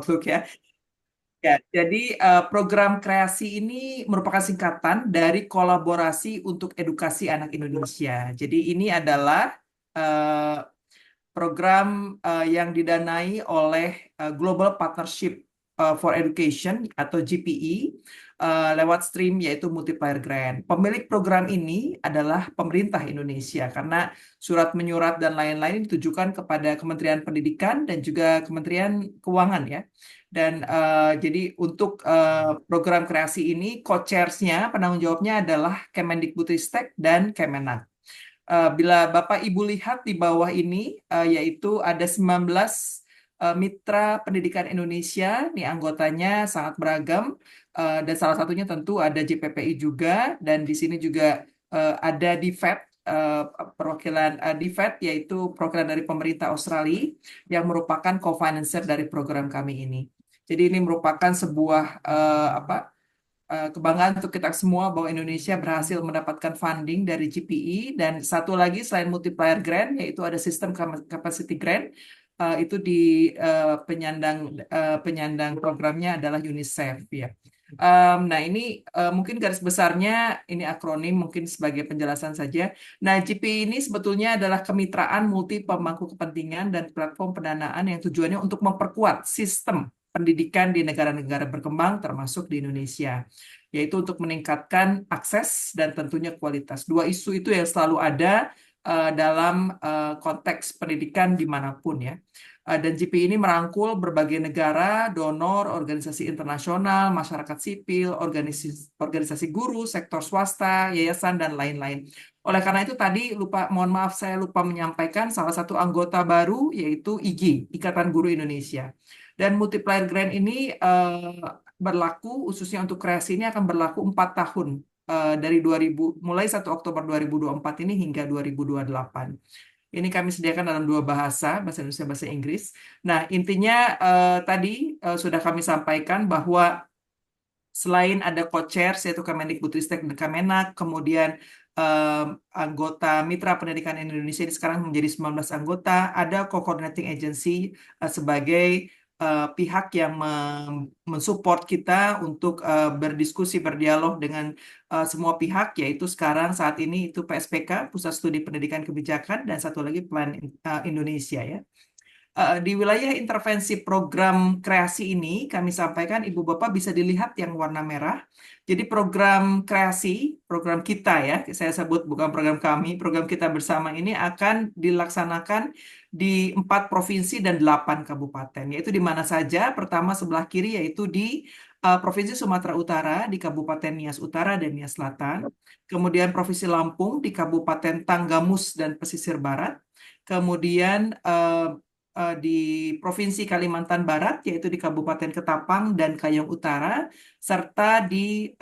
Outlook ya. Ya, jadi program kreasi ini merupakan singkatan dari kolaborasi untuk edukasi anak Indonesia. Jadi ini adalah eh, program yang didanai oleh Global Partnership for Education atau GPE lewat stream yaitu Multiplier Grant. Pemilik program ini adalah pemerintah Indonesia karena surat menyurat dan lain-lain ditujukan kepada Kementerian Pendidikan dan juga Kementerian Keuangan ya. Dan jadi untuk program kreasi ini co-chairs-nya, penanggung jawabnya adalah Kemendikbudristek dan Kemenak. Bila Bapak Ibu lihat di bawah ini, yaitu ada 19 mitra pendidikan Indonesia, nih anggotanya sangat beragam, dan salah satunya tentu ada JPPI juga, dan di sini juga ada DFED, perwakilan DFED, yaitu perwakilan dari pemerintah Australia, yang merupakan co-financer dari program kami ini. Jadi ini merupakan sebuah kebanggaan untuk kita semua bahwa Indonesia berhasil mendapatkan funding dari GPE dan satu lagi selain multiplier grant yaitu ada sistem capacity grant itu di penyandang penyandang programnya adalah UNICEF ya. Nah ini mungkin garis besarnya ini akronim mungkin sebagai penjelasan saja. Nah GPE ini sebetulnya adalah kemitraan multi pemangku kepentingan dan platform pendanaan yang tujuannya untuk memperkuat sistem pendidikan di negara-negara berkembang termasuk di Indonesia, yaitu untuk meningkatkan akses dan tentunya kualitas. Dua isu itu yang selalu ada dalam konteks pendidikan dimanapun ya. Dan GP ini merangkul berbagai negara, donor, organisasi internasional, masyarakat sipil, organisasi guru, sektor swasta, yayasan, dan lain-lain. Oleh karena itu tadi mohon maaf saya lupa menyampaikan salah satu anggota baru yaitu IGI, Ikatan Guru Indonesia. Dan multiplier grant ini berlaku khususnya untuk kreasi ini akan berlaku 4 tahun dari 2000 mulai 1 Oktober 2024 ini hingga 2028. Ini kami sediakan dalam dua bahasa, bahasa Indonesia, bahasa Inggris. Nah, intinya tadi sudah kami sampaikan bahwa selain ada co-chairs yaitu Kemendikbudristek dan Kemenak, kemudian anggota Mitra Pendidikan Indonesia ini sekarang menjadi 19 anggota, ada co-coordinating agency sebagai pihak yang mensupport kita untuk berdiskusi, berdialog dengan semua pihak, yaitu sekarang saat ini itu PSPK, Pusat Studi Pendidikan Kebijakan, dan satu lagi Plan Indonesia ya. Di wilayah intervensi program kreasi ini, kami sampaikan Ibu Bapak bisa dilihat yang warna merah. Jadi program kreasi, program kita ya, saya sebut bukan program kami, program kita bersama ini akan dilaksanakan di 4 provinsi dan 8 kabupaten, yaitu di mana saja. Pertama sebelah kiri yaitu di Provinsi Sumatera Utara, di Kabupaten Nias Utara dan Nias Selatan. Kemudian Provinsi Lampung di Kabupaten Tanggamus dan Pesisir Barat. Kemudian di Provinsi Kalimantan Barat, yaitu di Kabupaten Ketapang dan Kayong Utara, serta di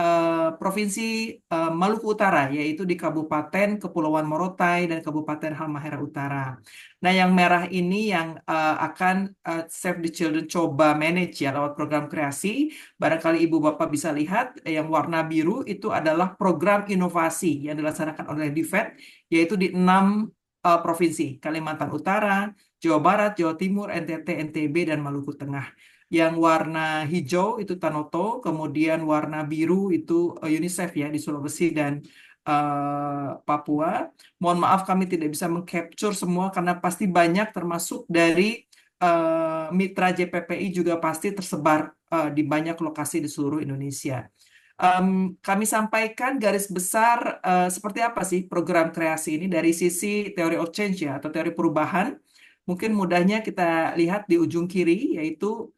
Provinsi Maluku Utara, yaitu di Kabupaten Kepulauan Morotai dan Kabupaten Halmahera Utara. Nah, yang merah ini yang akan Save the Children coba manage ya lewat program kreasi. Barangkali Ibu Bapak bisa lihat, yang warna biru itu adalah program inovasi yang dilaksanakan oleh DFED, yaitu di 6 provinsi, Kalimantan Utara, Jawa Barat, Jawa Timur, NTT, NTB, dan Maluku Tengah. Yang warna hijau itu Tanoto, kemudian warna biru itu UNICEF ya di Sulawesi dan Papua. Mohon maaf kami tidak bisa mengcapture semua karena pasti banyak termasuk dari mitra JPPI juga pasti tersebar di banyak lokasi di seluruh Indonesia. Kami sampaikan garis besar seperti apa sih program kreasi ini dari sisi theory of change ya atau teori perubahan. Mungkin mudahnya kita lihat di ujung kiri yaitu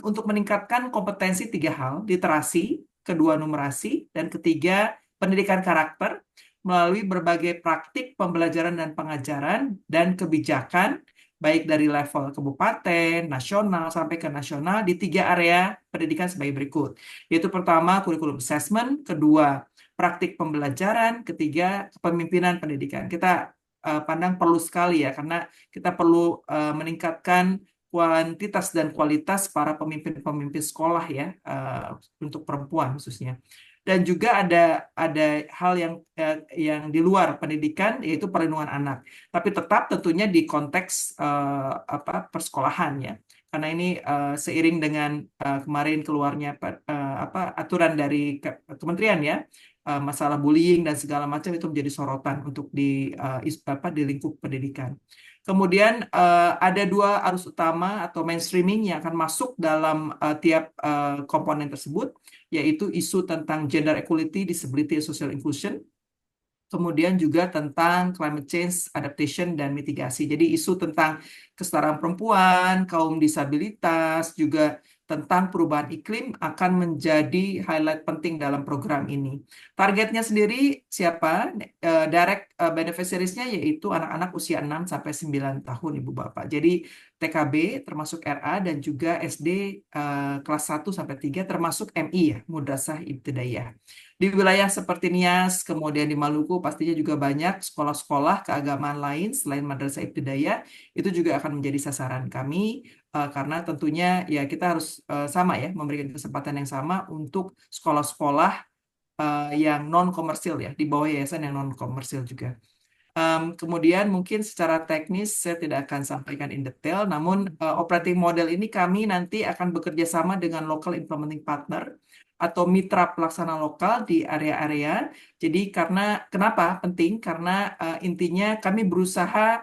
untuk meningkatkan kompetensi 3 hal, literasi, kedua numerasi, dan ketiga pendidikan karakter melalui berbagai praktik pembelajaran dan pengajaran dan kebijakan baik dari level kabupaten, nasional, sampai ke nasional di 3 area pendidikan sebagai berikut. Yaitu pertama, kurikulum assessment, kedua, praktik pembelajaran, ketiga, kepemimpinan pendidikan. Kita pandang perlu sekali ya, karena kita perlu meningkatkan kuantitas dan kualitas para pemimpin-pemimpin sekolah ya, untuk perempuan khususnya. Dan juga ada hal yang di luar pendidikan yaitu perlindungan anak, tapi tetap tentunya di konteks persekolahan ya. karena ini seiring dengan kemarin keluarnya aturan dari kementerian ya, masalah bullying dan segala macam itu menjadi sorotan untuk di lingkup pendidikan. Kemudian ada dua arus utama atau mainstreaming yang akan masuk dalam tiap komponen tersebut, yaitu isu tentang gender equality, disability, and social inclusion. Kemudian juga tentang climate change, adaptation, dan mitigasi. Jadi isu tentang kesetaraan perempuan, kaum disabilitas, juga tentang perubahan iklim akan menjadi highlight penting dalam program ini. Targetnya sendiri siapa? Direct beneficiaries-nya yaitu anak-anak usia 6 sampai 9 tahun, Ibu Bapak. Jadi TKB termasuk RA dan juga SD kelas 1 sampai 3 termasuk MI ya, Madrasah Ibtidaiyah. Di wilayah seperti Nias, kemudian di Maluku pastinya juga banyak sekolah-sekolah keagamaan lain selain Madrasah Ibtidaiyah itu juga akan menjadi sasaran kami karena tentunya ya kita harus sama ya memberikan kesempatan yang sama untuk sekolah-sekolah yang non komersil ya di bawah yayasan yang non komersil juga. Kemudian mungkin secara teknis saya tidak akan sampaikan in detail, namun operating model ini kami nanti akan bekerja sama dengan local implementing partner atau mitra pelaksana lokal di area-area. Jadi kenapa penting? Karena intinya kami berusaha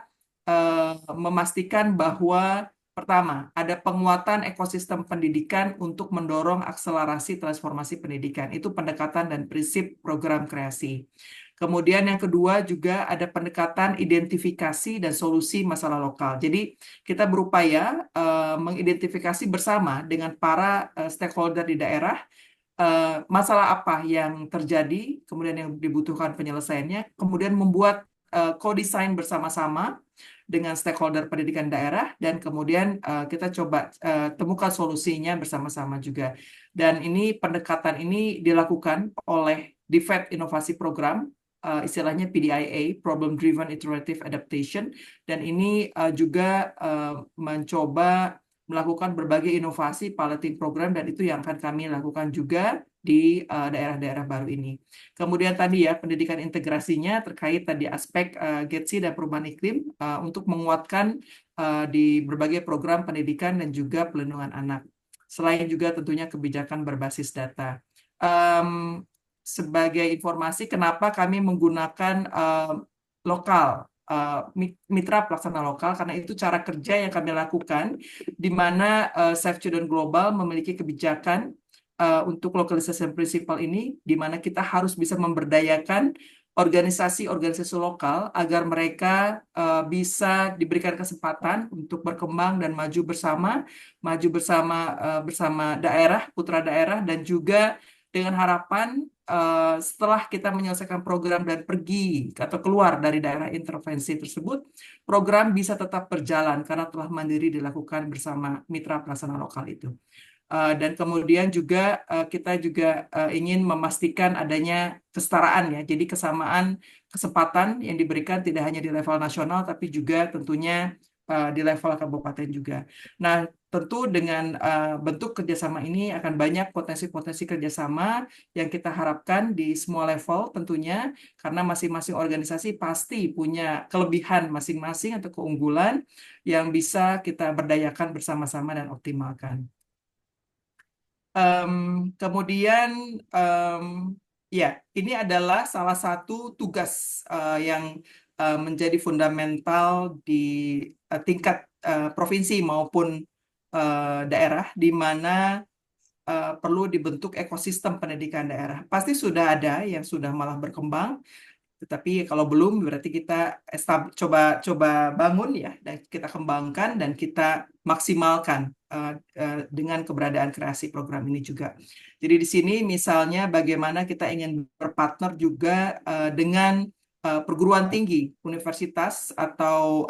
memastikan bahwa pertama, ada penguatan ekosistem pendidikan untuk mendorong akselerasi transformasi pendidikan. Itu pendekatan dan prinsip program kreasi. Kemudian yang kedua juga ada pendekatan identifikasi dan solusi masalah lokal. Jadi kita berupaya mengidentifikasi bersama dengan para stakeholder di daerah masalah apa yang terjadi, kemudian yang dibutuhkan penyelesaiannya, kemudian membuat co-design bersama-sama dengan stakeholder pendidikan daerah, dan kemudian kita coba temukan solusinya bersama-sama juga. Dan ini pendekatan ini dilakukan oleh DFED Inovasi Program, istilahnya PDIA, Problem Driven Iterative Adaptation, dan ini juga mencoba melakukan berbagai inovasi piloting program, dan itu yang akan kami lakukan juga di daerah-daerah baru ini. Kemudian tadi ya pendidikan integrasinya terkait tadi aspek GETSI dan perubahan iklim untuk menguatkan di berbagai program pendidikan dan juga pelindungan anak. Selain juga tentunya kebijakan berbasis data. Sebagai informasi kenapa kami menggunakan lokal mitra pelaksana lokal, karena itu cara kerja yang kami lakukan di mana Save Children Global memiliki kebijakan untuk localization principle ini, di mana kita harus bisa memberdayakan organisasi-organisasi lokal agar mereka bisa diberikan kesempatan untuk berkembang dan maju bersama daerah, putra daerah, dan juga dengan harapan setelah kita menyelesaikan program dan pergi atau keluar dari daerah intervensi tersebut, program bisa tetap berjalan karena telah mandiri dilakukan bersama mitra pelaksana lokal itu. Dan kemudian juga kita juga ingin memastikan adanya kesetaraan ya, jadi kesamaan kesempatan yang diberikan tidak hanya di level nasional tapi juga tentunya di level kabupaten juga. Nah, tentu dengan bentuk kerjasama ini akan banyak potensi-potensi kerjasama yang kita harapkan di semua level tentunya, karena masing-masing organisasi pasti punya kelebihan masing-masing atau keunggulan yang bisa kita berdayakan bersama-sama dan optimalkan. Kemudian ya ini adalah salah satu tugas yang menjadi fundamental di tingkat provinsi maupun daerah, di mana perlu dibentuk ekosistem pendidikan daerah. Pasti sudah ada yang sudah malah berkembang, tetapi kalau belum berarti kita coba bangun ya, dan kita kembangkan dan kita maksimalkan dengan keberadaan kreasi program ini juga. Jadi di sini misalnya bagaimana kita ingin berpartner juga dengan perguruan tinggi, universitas atau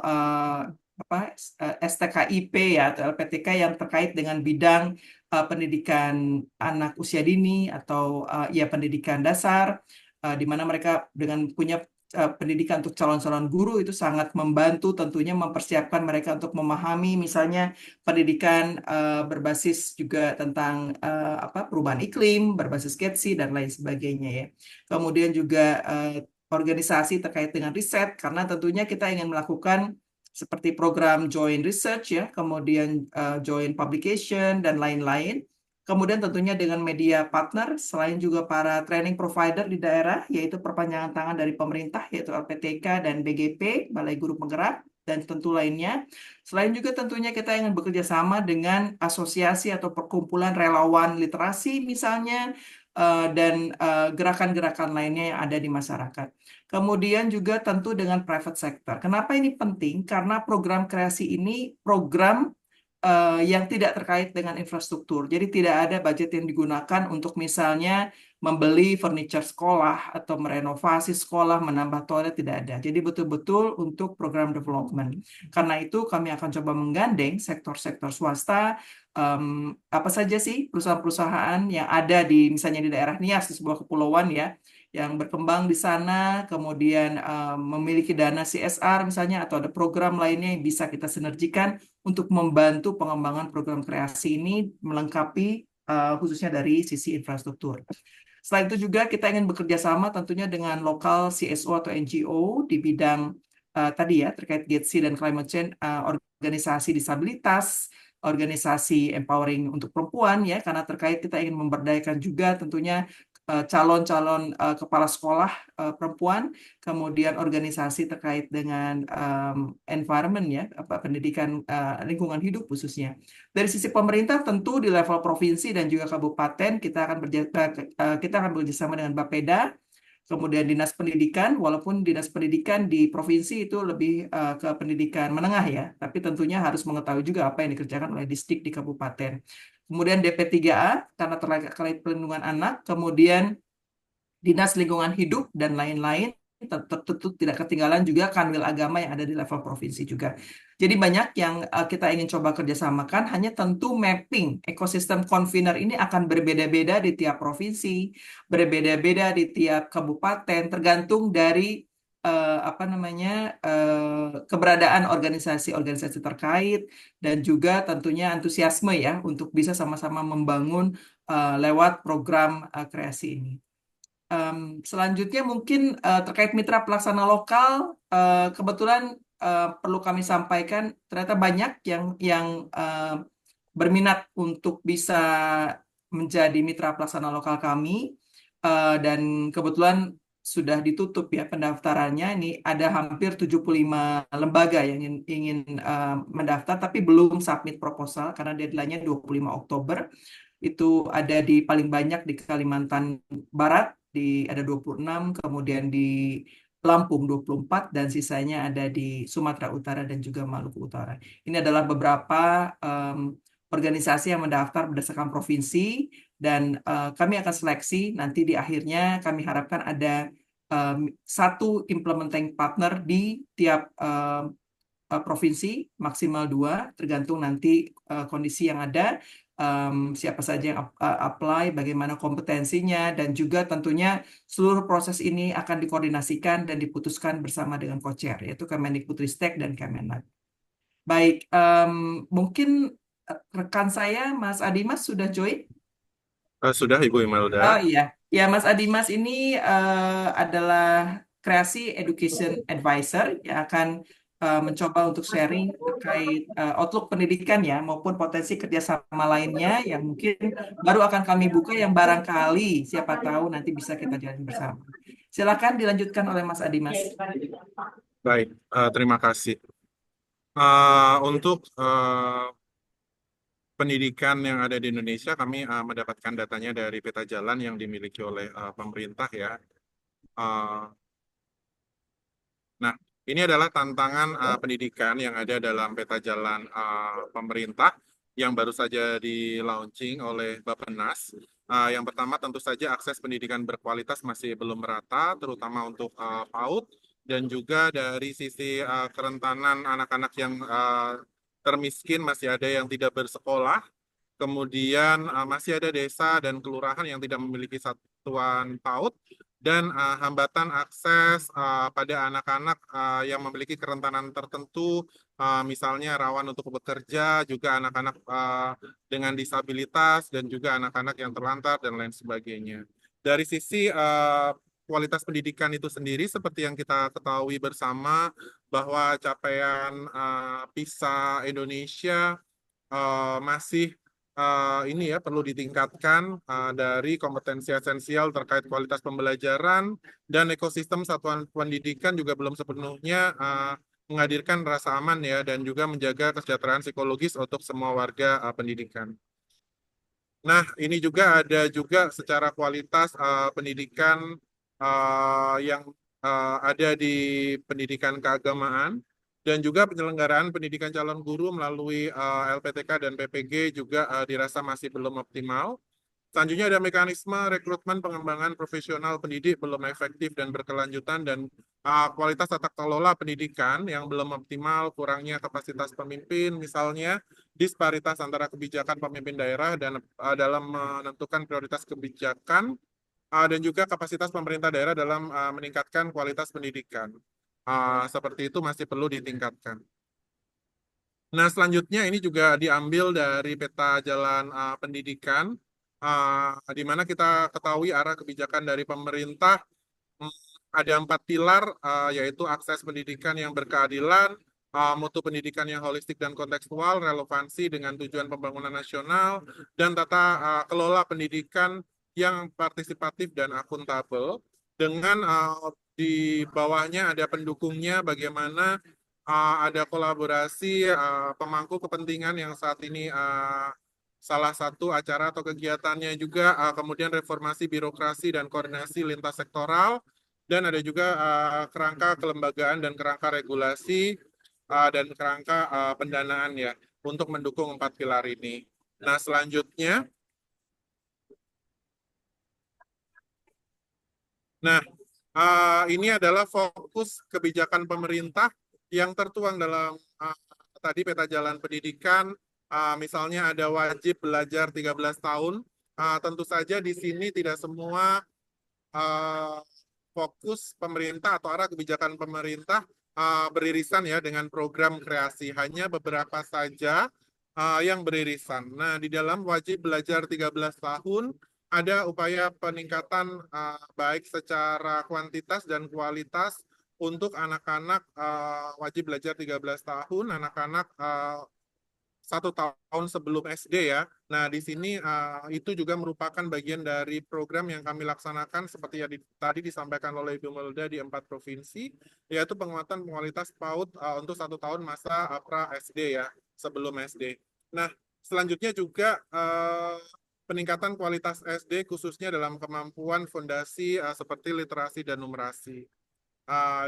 STKIP ya atau LPTK yang terkait dengan bidang pendidikan anak usia dini atau ya pendidikan dasar, di mana mereka dengan punya pendidikan untuk calon-calon guru itu sangat membantu tentunya mempersiapkan mereka untuk memahami misalnya pendidikan berbasis juga tentang perubahan iklim, berbasis GETSI dan lain sebagainya ya. Kemudian juga organisasi terkait dengan riset, karena tentunya kita ingin melakukan seperti program joint research ya, kemudian joint publication dan lain-lain. Kemudian tentunya dengan media partner, selain juga para training provider di daerah, yaitu perpanjangan tangan dari pemerintah, yaitu LPTK dan BGP, Balai Guru Penggerak, dan tentu lainnya. Selain juga tentunya kita ingin bekerja sama dengan asosiasi atau perkumpulan relawan literasi misalnya, dan gerakan-gerakan lainnya yang ada di masyarakat. Kemudian juga tentu dengan private sector. Kenapa ini penting? Karena program kreasi ini program yang tidak terkait dengan infrastruktur. Jadi tidak ada budget yang digunakan untuk misalnya membeli furniture sekolah atau merenovasi sekolah, menambah toilet, tidak ada. Jadi betul-betul untuk program development. Karena itu kami akan coba menggandeng sektor-sektor swasta, apa saja sih perusahaan-perusahaan yang ada di misalnya di daerah Nias, di sebuah kepulauan ya, yang berkembang di sana, kemudian memiliki dana CSR misalnya, atau ada program lainnya yang bisa kita sinergikan untuk membantu pengembangan program kreasi ini melengkapi khususnya dari sisi infrastruktur. Selain itu juga kita ingin bekerja sama tentunya dengan lokal CSO atau NGO di bidang tadi ya terkait GETSI dan climate change, organisasi disabilitas, organisasi empowering untuk perempuan ya, karena terkait kita ingin memberdayakan juga tentunya calon-calon kepala sekolah perempuan, kemudian organisasi terkait dengan environment ya, pendidikan lingkungan hidup khususnya. Dari sisi pemerintah tentu di level provinsi dan juga kabupaten kita akan bekerjasama dengan Bapeda, kemudian Dinas Pendidikan, walaupun Dinas Pendidikan di provinsi itu lebih ke pendidikan menengah ya, tapi tentunya harus mengetahui juga apa yang dikerjakan oleh distrik di kabupaten. Kemudian DP3A karena terkait pelindungan anak, kemudian Dinas Lingkungan Hidup dan lain-lain, tentu tidak ketinggalan juga kanwil agama yang ada di level provinsi juga. Jadi banyak yang kita ingin coba kerjasamakan, hanya tentu mapping ekosistem convener ini akan berbeda-beda di tiap provinsi, berbeda-beda di tiap kabupaten, tergantung dari apa namanya keberadaan organisasi-organisasi terkait dan juga tentunya antusiasme ya untuk bisa sama-sama membangun lewat program kreasi ini. Selanjutnya mungkin terkait mitra pelaksana lokal, kebetulan perlu kami sampaikan ternyata banyak yang berminat untuk bisa menjadi mitra pelaksana lokal kami, dan kebetulan sudah ditutup ya pendaftarannya. Ini ada hampir 75 lembaga yang ingin mendaftar, tapi belum submit proposal karena deadline-nya 25 Oktober. Itu ada di paling banyak di Kalimantan Barat, ada 26, kemudian di Lampung 24, dan sisanya ada di Sumatera Utara dan juga Maluku Utara. Ini adalah beberapa organisasi yang mendaftar berdasarkan provinsi, dan kami akan seleksi nanti di akhirnya kami harapkan ada satu implementing partner di tiap provinsi, maksimal 2, tergantung nanti kondisi yang ada, siapa saja yang apply, bagaimana kompetensinya, dan juga tentunya seluruh proses ini akan dikoordinasikan dan diputuskan bersama dengan co-chair, yaitu Kemendikbudristek dan Kemenag. Baik, mungkin rekan saya, Mas Adimas, sudah join? Sudah Ibu Oh Imelda. iya, ya Mas Adimas ini adalah Kreasi Education Advisor yang akan mencoba untuk sharing terkait outlook pendidikan ya, maupun potensi kerjasama lainnya yang mungkin baru akan kami buka, yang barangkali siapa tahu nanti bisa kita jalan bersama. Silakan dilanjutkan oleh Mas Adimas. Baik, terima kasih. Untuk pendidikan yang ada di Indonesia, kami mendapatkan datanya dari peta jalan yang dimiliki oleh pemerintah ya. Uh, nah, ini adalah tantangan pendidikan yang ada dalam peta jalan pemerintah yang baru saja di launching oleh Bappenas. Yang pertama tentu saja akses pendidikan berkualitas masih belum merata, terutama untuk PAUD, dan juga dari sisi kerentanan anak-anak yang termiskin masih ada yang tidak bersekolah. Kemudian masih ada desa dan kelurahan yang tidak memiliki satuan PAUD, dan hambatan akses pada anak-anak yang memiliki kerentanan tertentu, misalnya rawan untuk bekerja, juga anak-anak dengan disabilitas, dan juga anak-anak yang terlantar dan lain sebagainya. Dari sisi kualitas pendidikan itu sendiri, seperti yang kita ketahui bersama bahwa capaian PISA Indonesia masih ini ya perlu ditingkatkan dari kompetensi esensial terkait kualitas pembelajaran dan ekosistem satuan pendidikan juga belum sepenuhnya menghadirkan rasa aman ya dan juga menjaga kesejahteraan psikologis untuk semua warga pendidikan. Nah, ini juga ada juga secara kualitas pendidikan yang ada di pendidikan keagamaan dan juga penyelenggaraan pendidikan calon guru melalui LPTK dan PPG juga dirasa masih belum optimal. Selanjutnya ada mekanisme rekrutmen pengembangan profesional pendidik belum efektif dan berkelanjutan dan kualitas tata kelola pendidikan yang belum optimal, kurangnya kapasitas pemimpin, misalnya disparitas antara kebijakan pemimpin daerah dan dalam menentukan prioritas kebijakan dan juga kapasitas pemerintah daerah dalam meningkatkan kualitas pendidikan. Seperti itu masih perlu ditingkatkan. Nah, selanjutnya ini juga diambil dari peta jalan pendidikan, di mana kita ketahui arah kebijakan dari pemerintah hmm, ada 4 pilar, yaitu akses pendidikan yang berkeadilan, mutu pendidikan yang holistik dan kontekstual, relevansi dengan tujuan pembangunan nasional, dan tata kelola pendidikan yang partisipatif dan akuntabel. Dengan di bawahnya ada pendukungnya, bagaimana ada kolaborasi pemangku kepentingan yang saat ini salah satu acara atau kegiatannya juga kemudian reformasi birokrasi dan koordinasi lintas sektoral dan ada juga kerangka kelembagaan dan kerangka regulasi dan kerangka pendanaan ya untuk mendukung 4 pilar ini. Nah, selanjutnya, nah ini adalah fokus kebijakan pemerintah yang tertuang dalam tadi peta jalan pendidikan. Misalnya ada wajib belajar 13 tahun. Tentu saja di sini tidak semua uh, fokus pemerintah atau arah kebijakan pemerintah beririsan ya dengan program kreasi. Hanya beberapa saja yang beririsan. Nah, di dalam wajib belajar 13 tahun ada upaya peningkatan baik secara kuantitas dan kualitas untuk anak-anak wajib belajar 13 tahun, anak-anak 1 tahun sebelum SD ya. Nah, di sini itu juga merupakan bagian dari program yang kami laksanakan seperti yang tadi disampaikan oleh Ibu Melda di 4 provinsi, yaitu penguatan kualitas PAUD untuk 1 tahun masa pra SD ya, sebelum SD. Nah, selanjutnya juga peningkatan kualitas SD khususnya dalam kemampuan fondasi seperti literasi dan numerasi.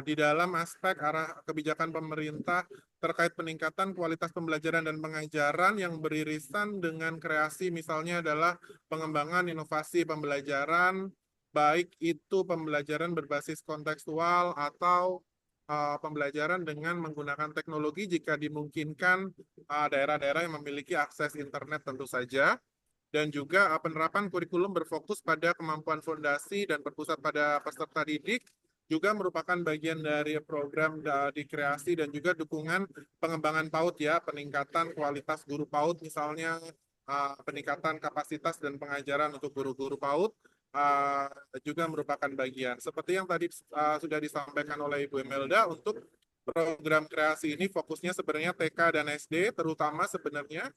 Di dalam aspek arah kebijakan pemerintah terkait peningkatan kualitas pembelajaran dan pengajaran yang beririsan dengan kreasi, misalnya adalah pengembangan inovasi pembelajaran, baik itu pembelajaran berbasis kontekstual atau pembelajaran dengan menggunakan teknologi jika dimungkinkan daerah-daerah yang memiliki akses internet tentu saja dan juga penerapan kurikulum berfokus pada kemampuan fondasi dan berpusat pada peserta didik juga merupakan bagian dari program di kreasi dan juga dukungan pengembangan PAUD ya, peningkatan kualitas guru PAUD misalnya peningkatan kapasitas dan pengajaran untuk guru-guru PAUD juga merupakan bagian. Seperti yang tadi sudah disampaikan oleh Ibu Imelda, untuk program kreasi ini fokusnya sebenarnya TK dan SD, terutama sebenarnya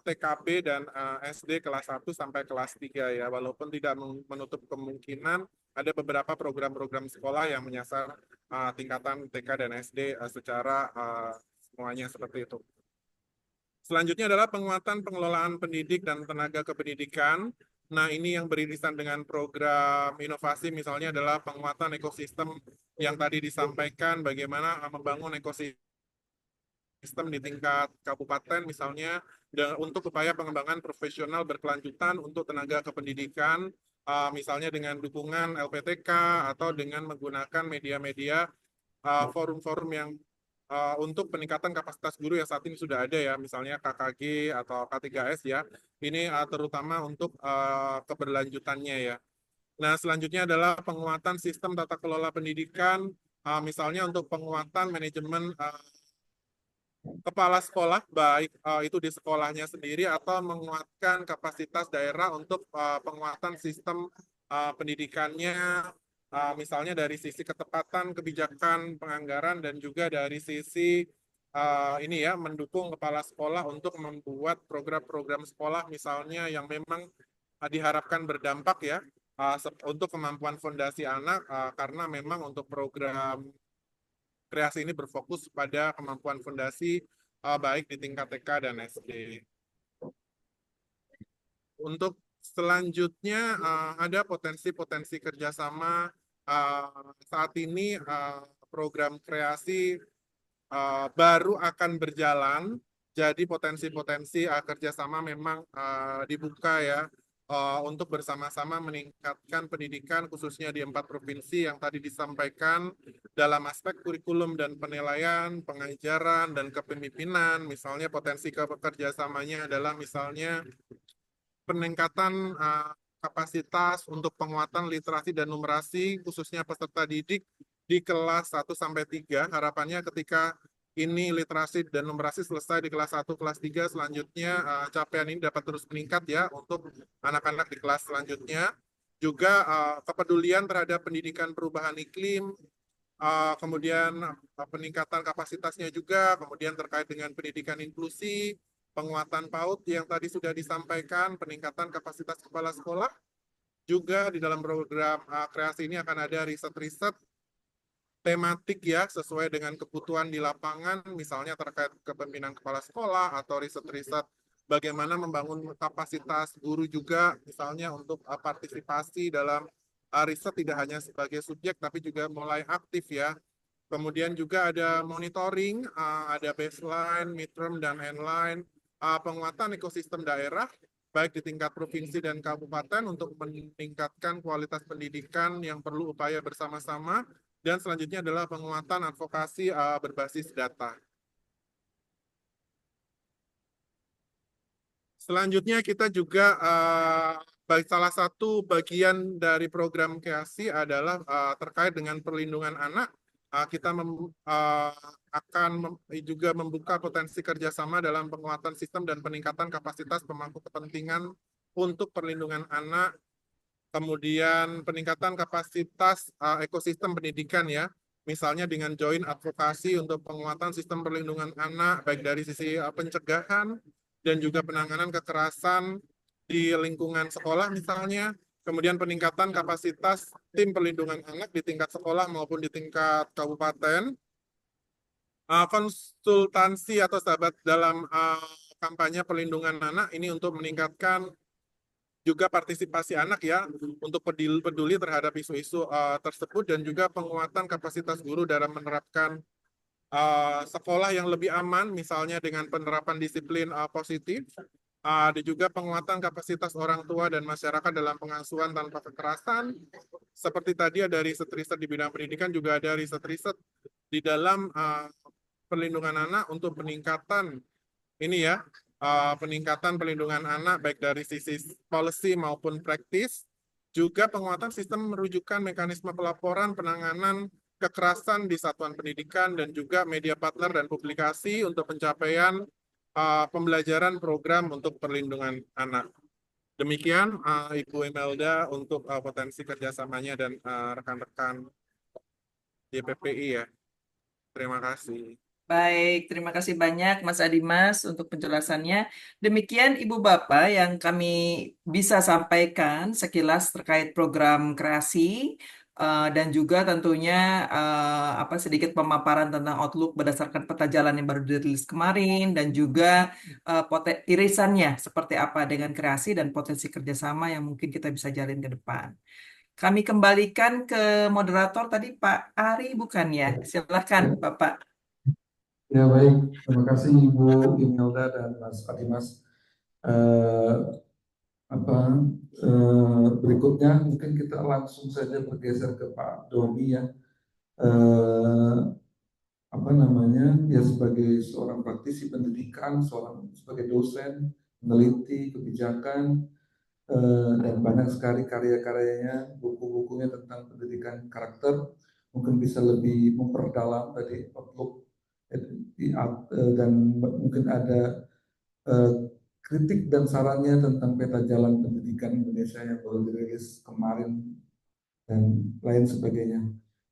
TKB dan SD kelas 1 sampai kelas 3 ya, walaupun tidak menutup kemungkinan ada beberapa program-program sekolah yang menyasar tingkatan TK dan SD secara semuanya seperti itu. Selanjutnya adalah penguatan pengelolaan pendidik dan tenaga kependidikan. Nah, ini yang beririsan dengan program inovasi, misalnya adalah penguatan ekosistem yang tadi disampaikan, bagaimana membangun ekosistem di tingkat kabupaten misalnya untuk upaya pengembangan profesional berkelanjutan untuk tenaga kependidikan misalnya dengan dukungan LPTK atau dengan menggunakan media-media forum-forum yang untuk peningkatan kapasitas guru yang saat ini sudah ada ya, misalnya KKG atau K3S ya. Ini terutama untuk keberlanjutannya ya. Nah, selanjutnya adalah penguatan sistem tata kelola pendidikan, misalnya untuk penguatan manajemen kepala sekolah, baik itu di sekolahnya sendiri atau menguatkan kapasitas daerah untuk penguatan sistem pendidikannya misalnya dari sisi ketepatan kebijakan penganggaran dan juga dari sisi ini ya mendukung kepala sekolah untuk membuat program-program sekolah misalnya yang memang diharapkan berdampak ya untuk kemampuan fondasi anak karena memang untuk program kreasi ini berfokus pada kemampuan fondasi baik di tingkat TK dan SD. Untuk selanjutnya ada potensi-potensi kerjasama saat ini program kreasi baru akan berjalan, jadi potensi-potensi kerjasama memang dibuka ya untuk bersama-sama meningkatkan pendidikan khususnya di 4 provinsi yang tadi disampaikan dalam aspek kurikulum dan penilaian, pengajaran, dan kepemimpinan. Misalnya potensi kerjasamanya adalah misalnya peningkatan kapasitas untuk penguatan literasi dan numerasi khususnya peserta didik di kelas 1 sampai 3. Harapannya ketika ini literasi dan numerasi selesai di kelas 1, kelas 3, selanjutnya capaian ini dapat terus meningkat ya untuk anak-anak di kelas selanjutnya. Juga kepedulian terhadap pendidikan perubahan iklim, kemudian peningkatan kapasitasnya juga, kemudian terkait dengan pendidikan inklusi, penguatan PAUD yang tadi sudah disampaikan, peningkatan kapasitas kepala sekolah, juga di dalam program kreasi ini akan ada riset-riset tematik ya, sesuai dengan kebutuhan di lapangan, misalnya terkait kepemimpinan kepala sekolah, atau riset-riset bagaimana membangun kapasitas guru juga, misalnya untuk partisipasi dalam riset tidak hanya sebagai subjek, tapi juga mulai aktif ya. Kemudian juga ada monitoring, ada baseline, midterm, dan endline, penguatan ekosistem daerah, baik di tingkat provinsi dan kabupaten untuk meningkatkan kualitas pendidikan yang perlu upaya bersama-sama, dan selanjutnya adalah penguatan advokasi berbasis data. Selanjutnya kita juga baik salah satu bagian dari program KEASI adalah terkait dengan perlindungan anak. Kita akan juga membuka potensi kerjasama dalam penguatan sistem dan peningkatan kapasitas pemangku kepentingan untuk perlindungan anak, kemudian peningkatan kapasitas ekosistem pendidikan ya, misalnya dengan joint advokasi untuk penguatan sistem perlindungan anak, baik dari sisi pencegahan dan juga penanganan kekerasan di lingkungan sekolah misalnya, kemudian peningkatan kapasitas tim perlindungan anak di tingkat sekolah maupun di tingkat kabupaten, konsultansi atau sahabat dalam kampanye perlindungan anak ini untuk meningkatkan juga partisipasi anak ya untuk peduli terhadap isu-isu tersebut, dan juga penguatan kapasitas guru dalam menerapkan sekolah yang lebih aman misalnya dengan penerapan disiplin positif. Ada juga penguatan kapasitas orang tua dan masyarakat dalam pengasuhan tanpa kekerasan. Seperti tadi ada riset-riset di bidang pendidikan, juga ada riset-riset di dalam perlindungan anak untuk peningkatan ini ya, peningkatan perlindungan anak baik dari sisi policy maupun praktis, juga penguatan sistem merujukan mekanisme pelaporan penanganan kekerasan di satuan pendidikan, dan juga media partner dan publikasi untuk pencapaian pembelajaran program untuk perlindungan anak. Demikian Ibu Imelda untuk potensi kerjasamanya dan rekan-rekan YPPI ya. Terima kasih. Baik, terima kasih banyak Mas Adimas untuk penjelasannya. Demikian Ibu Bapak yang kami bisa sampaikan sekilas terkait program kreasi dan juga tentunya apa sedikit pemaparan tentang Outlook berdasarkan peta jalan yang baru dirilis kemarin, dan juga irisannya seperti apa dengan kreasi dan potensi kerjasama yang mungkin kita bisa jalin ke depan. Kami kembalikan ke moderator tadi Pak Ari, bukan ya? Silahkan Bapak. Ya baik, terima kasih Ibu Imelda dan Mas Adimas. Eh, apa berikutnya mungkin kita langsung saja bergeser ke Pak Doni ya. Eh, apa namanya ya, sebagai seorang praktisi pendidikan, sebagai dosen, peneliti kebijakan, dan banyak sekali karya-karyanya, buku-bukunya tentang pendidikan karakter, mungkin bisa lebih memperdalam tadi outlook dan mungkin ada eh, kritik dan sarannya tentang peta jalan pendidikan Indonesia yang baru dirilis kemarin dan lain sebagainya.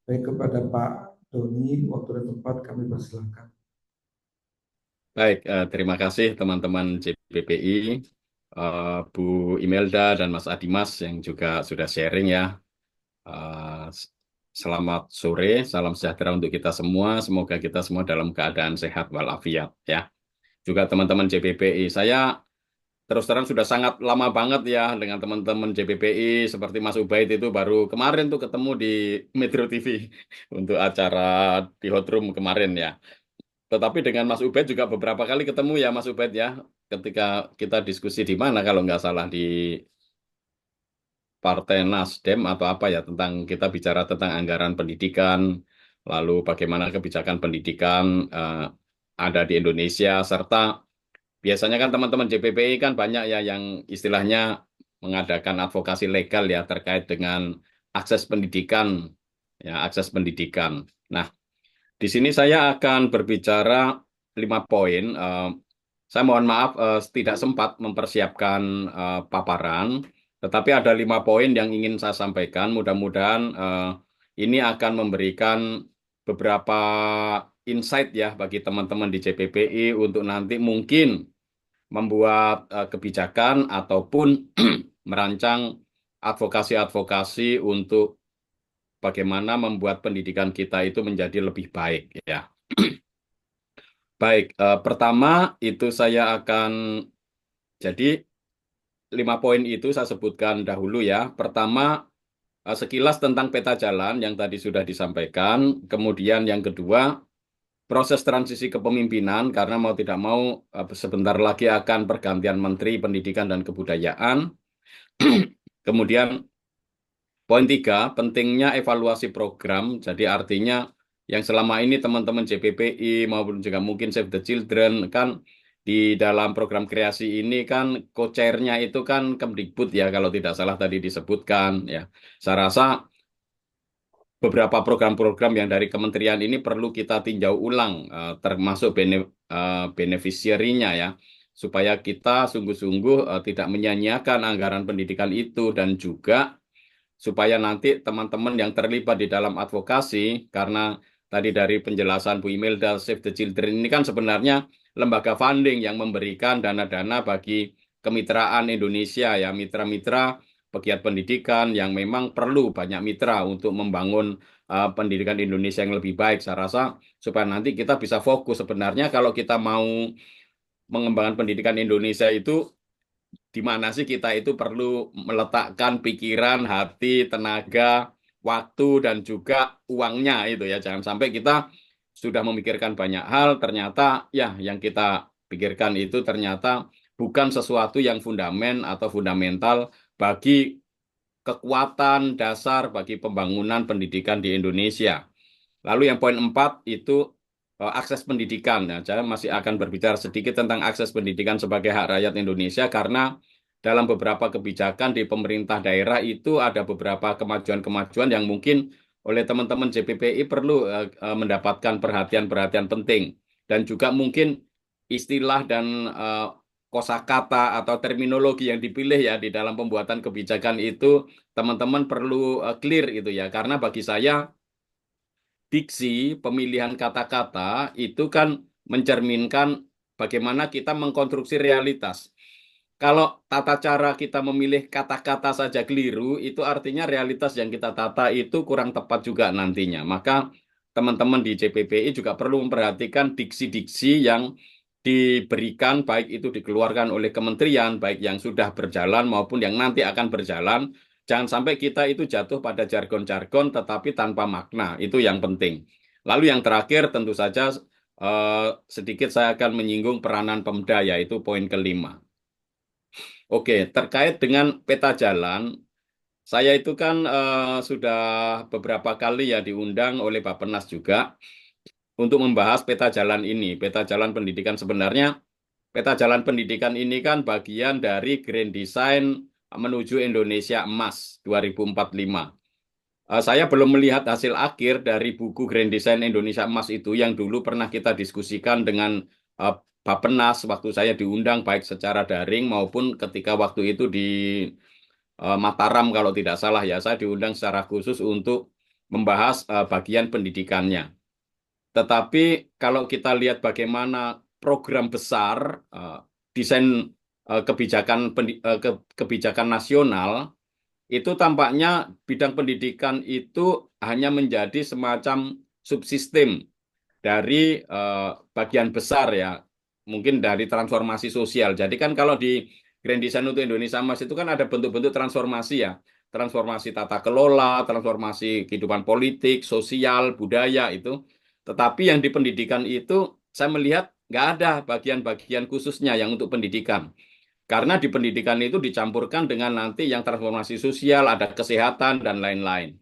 Baik, kepada Pak Doni, waktu dan tempat kami persilahkan. Baik, terima kasih teman-teman JPPI, Bu Imelda dan Mas Adimas yang juga sudah sharing ya. Eh, Selamat sore, salam sejahtera untuk kita semua. Semoga kita semua dalam keadaan sehat walafiat ya. Juga teman-teman JPPI, saya terus terang sudah sangat lama banget ya dengan teman-teman JPPI seperti Mas Ubaid itu baru kemarin tuh ketemu di Metro TV untuk acara di Hot Room kemarin ya. Tetapi dengan Mas Ubed juga beberapa kali ketemu ya Mas Ubed ya, ketika kita diskusi di mana kalau nggak salah di Partai Nasdem atau apa ya, tentang kita bicara tentang anggaran pendidikan, lalu bagaimana kebijakan pendidikan ada di Indonesia, serta biasanya kan teman-teman JPPI kan banyak ya yang istilahnya mengadakan advokasi legal ya terkait dengan akses pendidikan, ya akses pendidikan. Nah, di sini saya akan berbicara 5 poin. Saya mohon maaf tidak sempat mempersiapkan paparan, tetapi ada 5 poin yang ingin saya sampaikan. Mudah-mudahan ini akan memberikan beberapa insight ya bagi teman-teman di JPPI untuk nanti mungkin membuat kebijakan ataupun merancang advokasi-advokasi untuk bagaimana membuat pendidikan kita itu menjadi lebih baik ya. Baik, pertama itu saya akan jadi 5 poin itu saya sebutkan dahulu ya. Pertama, sekilas tentang peta jalan yang tadi sudah disampaikan. Kemudian yang kedua, proses transisi kepemimpinan karena mau tidak mau sebentar lagi akan pergantian Menteri Pendidikan dan Kebudayaan. Kemudian poin 3, pentingnya evaluasi program. Jadi artinya yang selama ini teman-teman JPPI maupun juga mungkin Save the Children kan di dalam program kreasi ini kan co-chairnya itu kan Kemdikbud ya kalau tidak salah tadi disebutkan ya. Saya rasa beberapa program-program yang dari kementerian ini perlu kita tinjau ulang termasuk beneficiary-nya ya supaya kita sungguh-sungguh tidak menyia-nyiakan anggaran pendidikan itu dan juga supaya nanti teman-teman yang terlibat di dalam advokasi, karena tadi dari penjelasan Bu Imelda, Save the Children ini kan sebenarnya lembaga funding yang memberikan dana-dana bagi kemitraan Indonesia ya, mitra-mitra pegiat pendidikan yang memang perlu banyak mitra untuk membangun pendidikan Indonesia yang lebih baik. Saya rasa supaya nanti kita bisa fokus sebenarnya kalau kita mau mengembangkan pendidikan Indonesia itu di mana sih kita itu perlu meletakkan pikiran, hati, tenaga, waktu, dan juga uangnya itu ya. Jangan sampai kita sudah memikirkan banyak hal, ternyata ya yang kita pikirkan itu ternyata bukan sesuatu yang fundamental bagi kekuatan dasar bagi pembangunan pendidikan di Indonesia. Lalu yang poin 4 itu akses pendidikan. Nah, saya masih akan berbicara sedikit tentang akses pendidikan sebagai hak rakyat Indonesia karena dalam beberapa kebijakan di pemerintah daerah itu ada beberapa kemajuan-kemajuan yang mungkin oleh teman-teman JPPI perlu mendapatkan perhatian-perhatian penting. Dan juga mungkin istilah dan kosakata atau terminologi yang dipilih ya di dalam pembuatan kebijakan itu teman-teman perlu clear itu ya. Karena bagi saya diksi, pemilihan kata-kata itu kan mencerminkan bagaimana kita mengkonstruksi realitas. Kalau tata cara kita memilih kata-kata saja keliru, itu artinya realitas yang kita tata itu kurang tepat juga nantinya. Maka teman-teman di JPPI juga perlu memperhatikan diksi-diksi yang diberikan, baik itu dikeluarkan oleh kementerian, baik yang sudah berjalan maupun yang nanti akan berjalan. Jangan sampai kita itu jatuh pada jargon-jargon tetapi tanpa makna. Itu yang penting. Lalu yang terakhir tentu saja sedikit saya akan menyinggung peranan Pemda, yaitu poin kelima. Oke, terkait dengan peta jalan, saya itu kan sudah beberapa kali ya diundang oleh Bappenas juga untuk membahas peta jalan ini. Peta jalan pendidikan sebenarnya, peta jalan pendidikan ini kan bagian dari Grand Design menuju Indonesia Emas 2045. Saya belum melihat hasil akhir dari buku Grand Design Indonesia Emas itu yang dulu pernah kita diskusikan dengan Bappenas waktu saya diundang baik secara daring maupun ketika waktu itu Mataram kalau tidak salah ya. Saya diundang secara khusus untuk membahas bagian pendidikannya. Tetapi kalau kita lihat bagaimana program besar desain kebijakan nasional itu tampaknya bidang pendidikan itu hanya menjadi semacam subsistem dari bagian besar ya, mungkin dari transformasi sosial. Jadi kan kalau di Grand Design untuk Indonesia Mas itu kan ada bentuk-bentuk transformasi ya, transformasi tata kelola, transformasi kehidupan politik, sosial, budaya itu. Tetapi yang di pendidikan itu saya melihat nggak ada bagian-bagian khususnya yang untuk pendidikan. Karena di pendidikan itu dicampurkan dengan nanti yang transformasi sosial, ada kesehatan, dan lain-lain.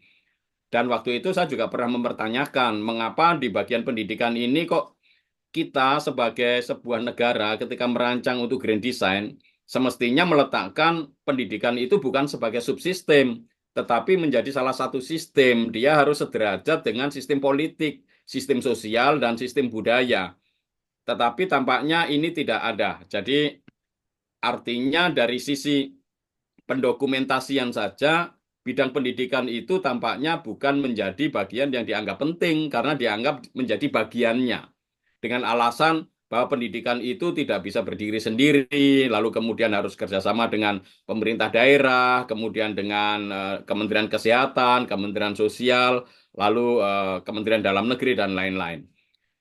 Dan waktu itu saya juga pernah mempertanyakan, mengapa di bagian pendidikan ini kok kita sebagai sebuah negara ketika merancang untuk Grand Design, semestinya meletakkan pendidikan itu bukan sebagai subsistem, tetapi menjadi salah satu sistem. Dia harus sederajat dengan sistem politik, sistem sosial, dan sistem budaya. Tetapi tampaknya ini tidak ada. Jadi artinya dari sisi pendokumentasian saja, bidang pendidikan itu tampaknya bukan menjadi bagian yang dianggap penting karena dianggap menjadi bagiannya. Dengan alasan bahwa pendidikan itu tidak bisa berdiri sendiri, lalu kemudian harus kerjasama dengan pemerintah daerah, kemudian dengan Kementerian Kesehatan, Kementerian Sosial, lalu Kementerian Dalam Negeri, dan lain-lain.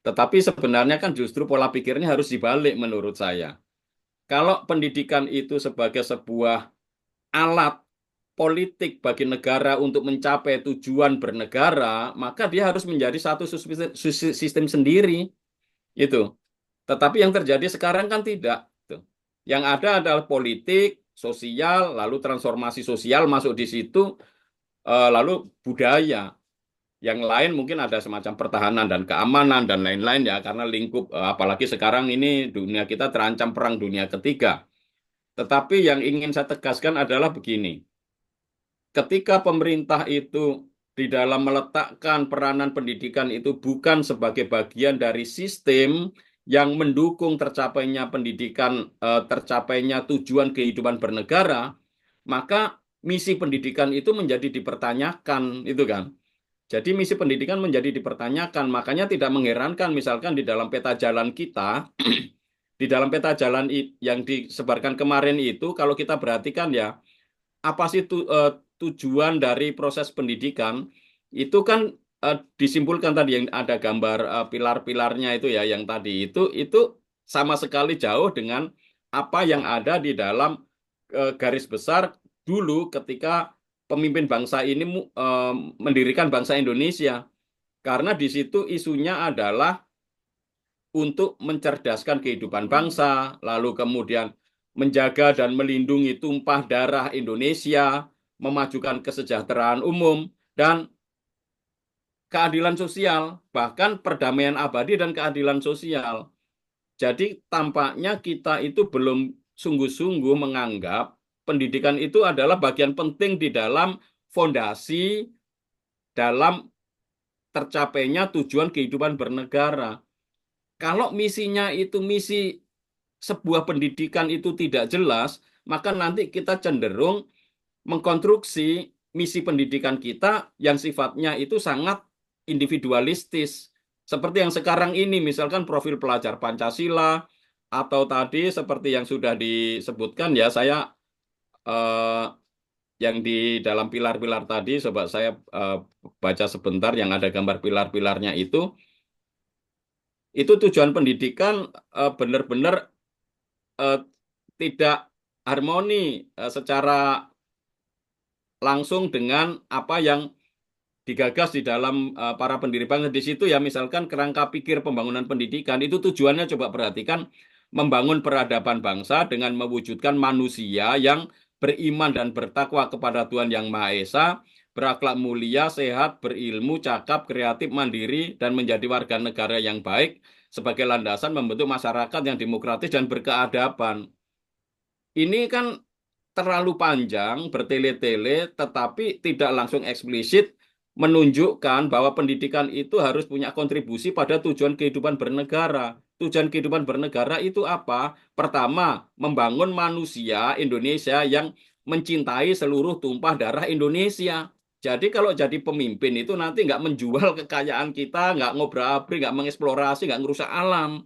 Tetapi sebenarnya kan justru pola pikirnya harus dibalik menurut saya. Kalau pendidikan itu sebagai sebuah alat politik bagi negara untuk mencapai tujuan bernegara, maka dia harus menjadi satu sistem sendiri. Itu. Tetapi yang terjadi sekarang kan tidak. Tuh. Yang ada adalah politik, sosial, lalu transformasi sosial masuk di situ, lalu budaya. Yang lain mungkin ada semacam pertahanan dan keamanan dan lain-lain ya, karena lingkup, apalagi sekarang ini dunia kita terancam perang dunia ketiga. Tetapi yang ingin saya tegaskan adalah begini. Ketika pemerintah itu di dalam meletakkan peranan pendidikan itu bukan sebagai bagian dari sistem yang mendukung tercapainya pendidikan, tercapainya tujuan kehidupan bernegara, maka misi pendidikan itu menjadi dipertanyakan, itu kan. Jadi misi pendidikan menjadi dipertanyakan, makanya tidak mengherankan misalkan di dalam peta jalan kita, di dalam peta jalan yang disebarkan kemarin itu, kalau kita perhatikan ya, apa sih tujuan dari proses pendidikan, itu kan disimpulkan tadi yang ada gambar pilar-pilarnya itu ya, yang tadi itu sama sekali jauh dengan apa yang ada di dalam garis besar dulu ketika pemimpin bangsa ini mendirikan bangsa Indonesia. Karena di situ isunya adalah untuk mencerdaskan kehidupan bangsa, lalu kemudian menjaga dan melindungi tumpah darah Indonesia, memajukan kesejahteraan umum, dan keadilan sosial, bahkan perdamaian abadi dan keadilan sosial. Jadi tampaknya kita itu belum sungguh-sungguh menganggap pendidikan itu adalah bagian penting di dalam fondasi dalam tercapainya tujuan kehidupan bernegara. Kalau misinya itu misi sebuah pendidikan itu tidak jelas, maka nanti kita cenderung mengkonstruksi misi pendidikan kita yang sifatnya itu sangat individualistis. Seperti yang sekarang ini, misalkan profil pelajar Pancasila, atau tadi seperti yang sudah disebutkan ya, saya yang di dalam pilar-pilar tadi, coba saya baca sebentar yang ada gambar pilar-pilarnya itu tujuan pendidikan benar-benar tidak harmoni secara langsung dengan apa yang digagas di dalam para pendiri bangsa. Di situ ya misalkan kerangka pikir pembangunan pendidikan itu tujuannya, coba perhatikan, membangun peradaban bangsa dengan mewujudkan manusia yang beriman dan bertakwa kepada Tuhan Yang Maha Esa, berakhlak mulia, sehat, berilmu, cakap, kreatif, mandiri, dan menjadi warga negara yang baik sebagai landasan membentuk masyarakat yang demokratis dan berkeadaban. Ini kan terlalu panjang, bertele-tele, tetapi tidak langsung eksplisit menunjukkan bahwa pendidikan itu harus punya kontribusi pada tujuan kehidupan bernegara. Tujuan kehidupan bernegara itu apa? Pertama, membangun manusia Indonesia yang mencintai seluruh tumpah darah Indonesia. Jadi kalau jadi pemimpin itu nanti nggak menjual kekayaan kita, nggak ngobrak-abrik, nggak mengeksplorasi, nggak ngerusak alam.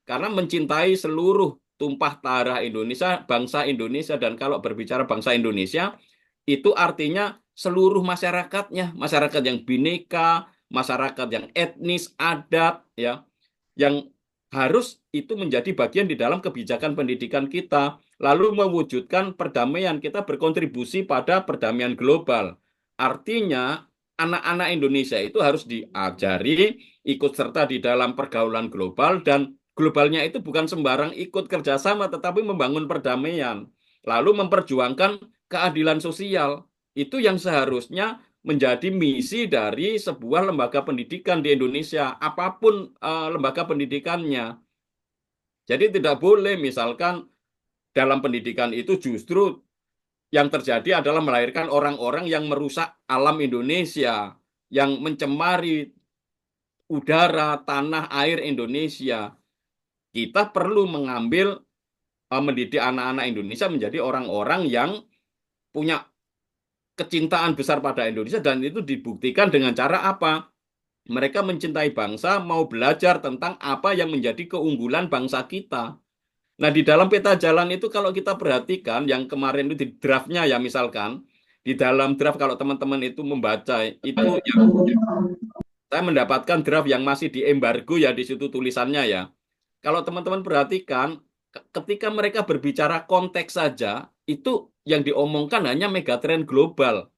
Karena mencintai seluruh tumpah darah Indonesia, bangsa Indonesia, dan kalau berbicara bangsa Indonesia, itu artinya seluruh masyarakatnya, masyarakat yang bineka, masyarakat yang etnis, adat, ya, yang harus itu menjadi bagian di dalam kebijakan pendidikan kita, lalu mewujudkan perdamaian, kita berkontribusi pada perdamaian global. Artinya, anak-anak Indonesia itu harus diajari ikut serta di dalam pergaulan global, dan globalnya itu bukan sembarang ikut kerjasama, tetapi membangun perdamaian, lalu memperjuangkan keadilan sosial. Itu yang seharusnya menjadi misi dari sebuah lembaga pendidikan di Indonesia, apapun lembaga pendidikannya. Jadi tidak boleh misalkan dalam pendidikan itu justru yang terjadi adalah melahirkan orang-orang yang merusak alam Indonesia, yang mencemari udara, tanah, air Indonesia. Kita perlu mendidik anak-anak Indonesia menjadi orang-orang yang punya kecintaan besar pada Indonesia, dan itu dibuktikan dengan cara apa? Mereka mencintai bangsa, mau belajar tentang apa yang menjadi keunggulan bangsa kita. Nah, di dalam peta jalan itu kalau kita perhatikan, yang kemarin itu di draftnya ya misalkan, di dalam draft kalau teman-teman itu membaca, itu ya, saya mendapatkan draft yang masih diembargo ya, di situ tulisannya ya. Kalau teman-teman perhatikan, ketika mereka berbicara konteks saja, itu yang diomongkan hanya megatrend global.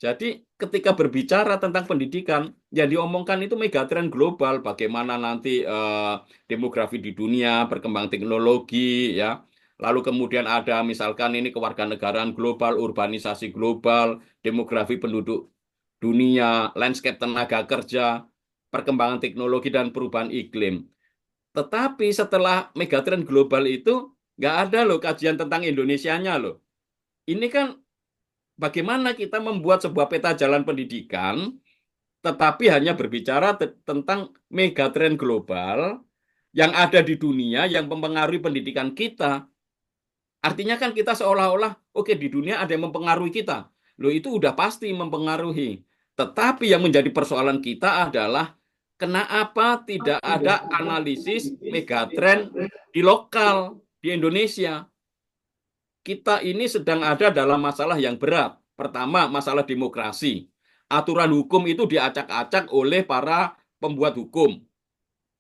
Jadi ketika berbicara tentang pendidikan, yang diomongkan itu megatrend global, bagaimana nanti demografi di dunia, perkembangan teknologi, ya. Lalu kemudian ada misalkan ini kewarganegaraan global, urbanisasi global, demografi penduduk dunia, landscape tenaga kerja, perkembangan teknologi dan perubahan iklim. Tetapi setelah megatrend global itu nggak ada loh kajian tentang Indonesianya loh. Ini kan bagaimana kita membuat sebuah peta jalan pendidikan, tetapi hanya berbicara tentang megatrend global yang ada di dunia yang mempengaruhi pendidikan kita. Artinya kan kita seolah-olah, oke, di dunia ada yang mempengaruhi kita. Loh, itu udah pasti mempengaruhi. Tetapi yang menjadi persoalan kita adalah kenapa tidak ada analisis megatrend di lokal, di Indonesia. Kita ini sedang ada dalam masalah yang berat. Pertama, masalah demokrasi. Aturan hukum itu diacak-acak oleh para pembuat hukum.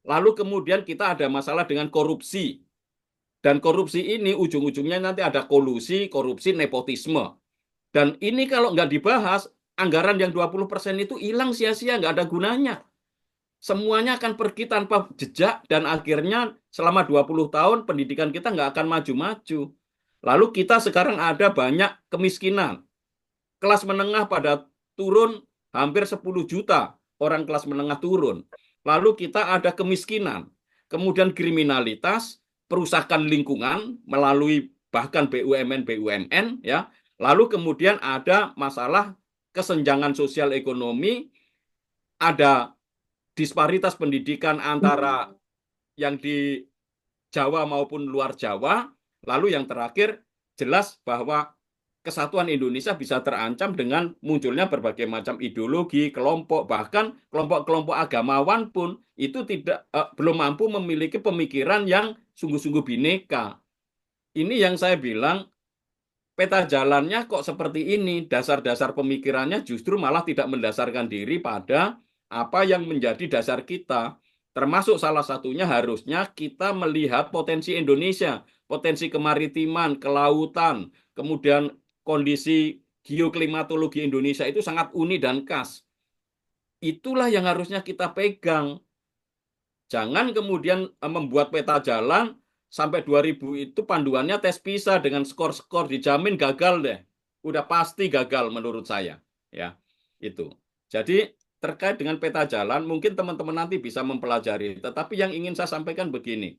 Lalu kemudian kita ada masalah dengan korupsi. Dan korupsi ini ujung-ujungnya nanti ada kolusi, korupsi, nepotisme. Dan ini kalau nggak dibahas, anggaran yang 20% itu hilang sia-sia, nggak ada gunanya. Semuanya akan pergi tanpa jejak, dan akhirnya selama 20 tahun pendidikan kita nggak akan maju-maju. Lalu kita sekarang ada banyak kemiskinan. Kelas menengah pada turun hampir 10 juta orang kelas menengah turun. Lalu kita ada kemiskinan, kemudian kriminalitas, perusakan lingkungan melalui bahkan BUMN, ya. Lalu kemudian ada masalah kesenjangan sosial ekonomi, ada disparitas pendidikan antara yang di Jawa maupun luar Jawa. Lalu yang terakhir, jelas bahwa kesatuan Indonesia bisa terancam dengan munculnya berbagai macam ideologi, kelompok, bahkan kelompok-kelompok agamawan pun itu belum mampu memiliki pemikiran yang sungguh-sungguh bineka. Ini yang saya bilang, peta jalannya kok seperti ini, dasar-dasar pemikirannya justru malah tidak mendasarkan diri pada apa yang menjadi dasar kita. Termasuk salah satunya harusnya kita melihat potensi Indonesia, potensi kemaritiman, kelautan, kemudian kondisi geoklimatologi Indonesia itu sangat unik dan khas. Itulah yang harusnya kita pegang. Jangan kemudian membuat peta jalan sampai 2000 itu panduannya tes PISA dengan skor-skor, dijamin gagal deh. Udah pasti gagal menurut saya. Ya, itu. Jadi terkait dengan peta jalan, mungkin teman-teman nanti bisa mempelajari. Tetapi yang ingin saya sampaikan begini.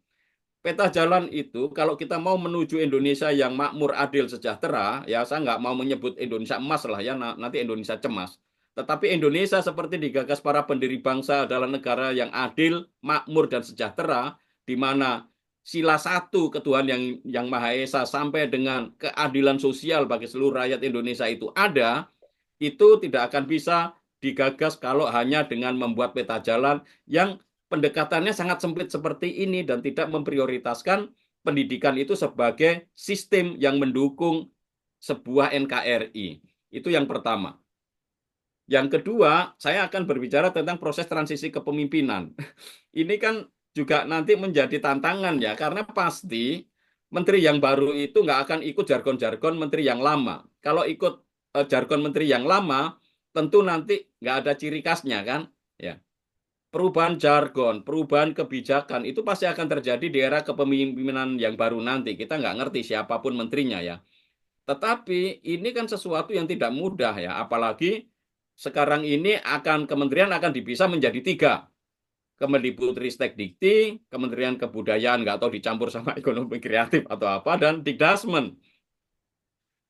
Peta jalan itu, kalau kita mau menuju Indonesia yang makmur, adil, sejahtera, ya saya nggak mau menyebut Indonesia emas lah ya, nanti Indonesia cemas. Tetapi Indonesia seperti digagas para pendiri bangsa adalah negara yang adil, makmur, dan sejahtera, di mana sila satu ketuhanan yang Maha Esa sampai dengan keadilan sosial bagi seluruh rakyat Indonesia itu ada, itu tidak akan bisa digagas kalau hanya dengan membuat peta jalan yang pendekatannya sangat sempit seperti ini dan tidak memprioritaskan pendidikan itu sebagai sistem yang mendukung sebuah NKRI. Itu yang pertama. Yang kedua, saya akan berbicara tentang proses transisi kepemimpinan. Ini kan juga nanti menjadi tantangan ya, karena pasti menteri yang baru itu nggak akan ikut jargon-jargon menteri yang lama. Kalau ikut jargon menteri yang lama, tentu nanti nggak ada ciri khasnya kan. Ya. Perubahan jargon, perubahan kebijakan itu pasti akan terjadi di era kepemimpinan yang baru nanti. Kita nggak ngerti siapapun menterinya ya. Tetapi ini kan sesuatu yang tidak mudah ya, apalagi sekarang ini kementerian akan dipisah menjadi 3. Kemendikbudristek Dikti, Kementerian Kebudayaan nggak tahu dicampur sama ekonomi kreatif atau apa, dan Dikdasmen.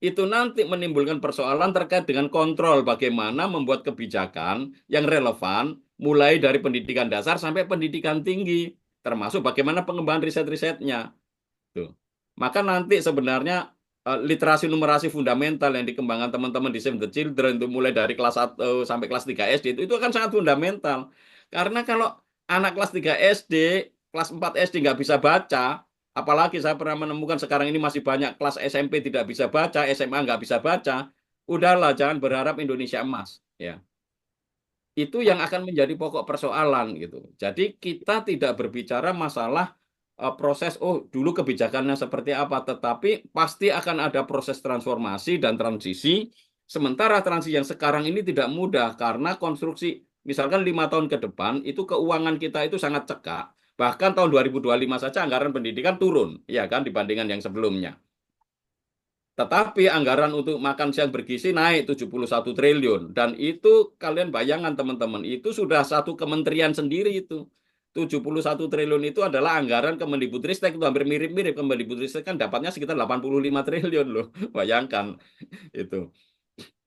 Itu nanti menimbulkan persoalan terkait dengan kontrol bagaimana membuat kebijakan yang relevan mulai dari pendidikan dasar sampai pendidikan tinggi, termasuk bagaimana pengembangan riset-risetnya. Tuh. Maka nanti sebenarnya literasi numerasi fundamental yang dikembangkan teman-teman di Save the Children itu mulai dari kelas 1 sampai kelas 3 SD itu akan sangat fundamental. Karena kalau anak kelas 3 SD, kelas 4 SD nggak bisa baca, apalagi saya pernah menemukan sekarang ini masih banyak kelas SMP tidak bisa baca, SMA nggak bisa baca, udahlah jangan berharap Indonesia emas. Ya. Itu yang akan menjadi pokok persoalan gitu. Jadi kita tidak berbicara masalah proses, dulu kebijakannya seperti apa, tetapi pasti akan ada proses transformasi dan transisi. Sementara transisi yang sekarang ini tidak mudah karena konstruksi, misalkan 5 tahun ke depan itu keuangan kita itu sangat cekak. Bahkan tahun 2025 saja anggaran pendidikan turun, ya kan, dibandingkan yang sebelumnya. Tetapi anggaran untuk makan siang bergizi naik 71 triliun. Dan itu kalian bayangkan teman-teman, itu sudah satu kementerian sendiri itu. 71 triliun itu adalah anggaran Kemendikbudristek, itu hampir mirip-mirip. Kemendikbudristek kan dapatnya sekitar 85 triliun loh. Bayangkan itu.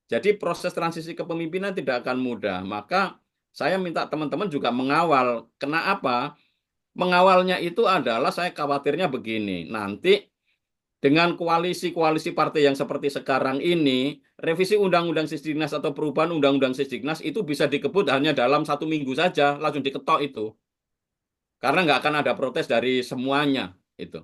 Jadi proses transisi kepemimpinan tidak akan mudah. Maka saya minta teman-teman juga mengawal. Kenapa? Mengawalnya itu adalah saya khawatirnya begini. Nanti dengan koalisi-koalisi partai yang seperti sekarang ini, revisi Undang-Undang Sisdiknas atau perubahan Undang-Undang Sisdiknas itu bisa dikebut hanya dalam 1 minggu saja, langsung diketok itu. Karena nggak akan ada protes dari semuanya. Itu.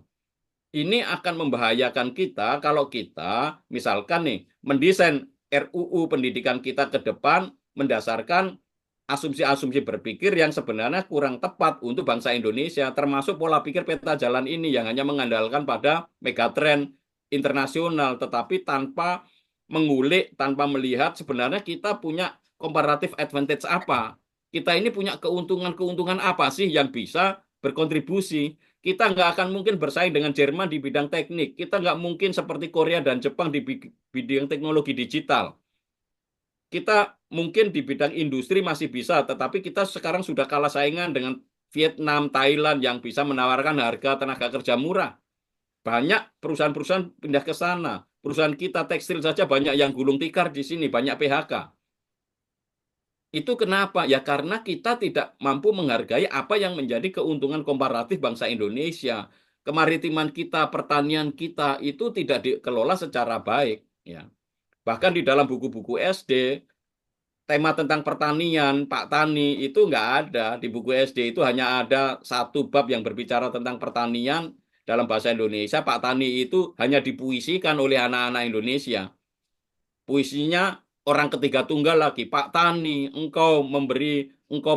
Ini akan membahayakan kita kalau kita, misalkan nih, mendesain RUU pendidikan kita ke depan mendasarkan asumsi-asumsi berpikir yang sebenarnya kurang tepat untuk bangsa Indonesia, termasuk pola pikir peta jalan ini yang hanya mengandalkan pada megatrend internasional, tetapi tanpa mengulik, tanpa melihat sebenarnya kita punya comparative advantage apa. Kita ini punya keuntungan-keuntungan apa sih yang bisa berkontribusi. Kita nggak akan mungkin bersaing dengan Jerman di bidang teknik. Kita nggak mungkin seperti Korea dan Jepang di bidang teknologi digital. Kita mungkin di bidang industri masih bisa, tetapi kita sekarang sudah kalah saingan dengan Vietnam, Thailand yang bisa menawarkan harga tenaga kerja murah. Banyak perusahaan-perusahaan pindah ke sana. Perusahaan kita tekstil saja banyak yang gulung tikar di sini, banyak PHK. Itu kenapa? Ya karena kita tidak mampu menghargai apa yang menjadi keuntungan komparatif bangsa Indonesia. Kemaritiman kita, pertanian kita itu tidak dikelola secara baik. Ya. Bahkan di dalam buku-buku SD, tema tentang pertanian, Pak Tani, itu nggak ada. Di buku SD itu hanya ada 1 bab yang berbicara tentang pertanian dalam bahasa Indonesia. Pak Tani itu hanya dipuisikan oleh anak-anak Indonesia. Puisinya orang ketiga tunggal lagi, Pak Tani, engkau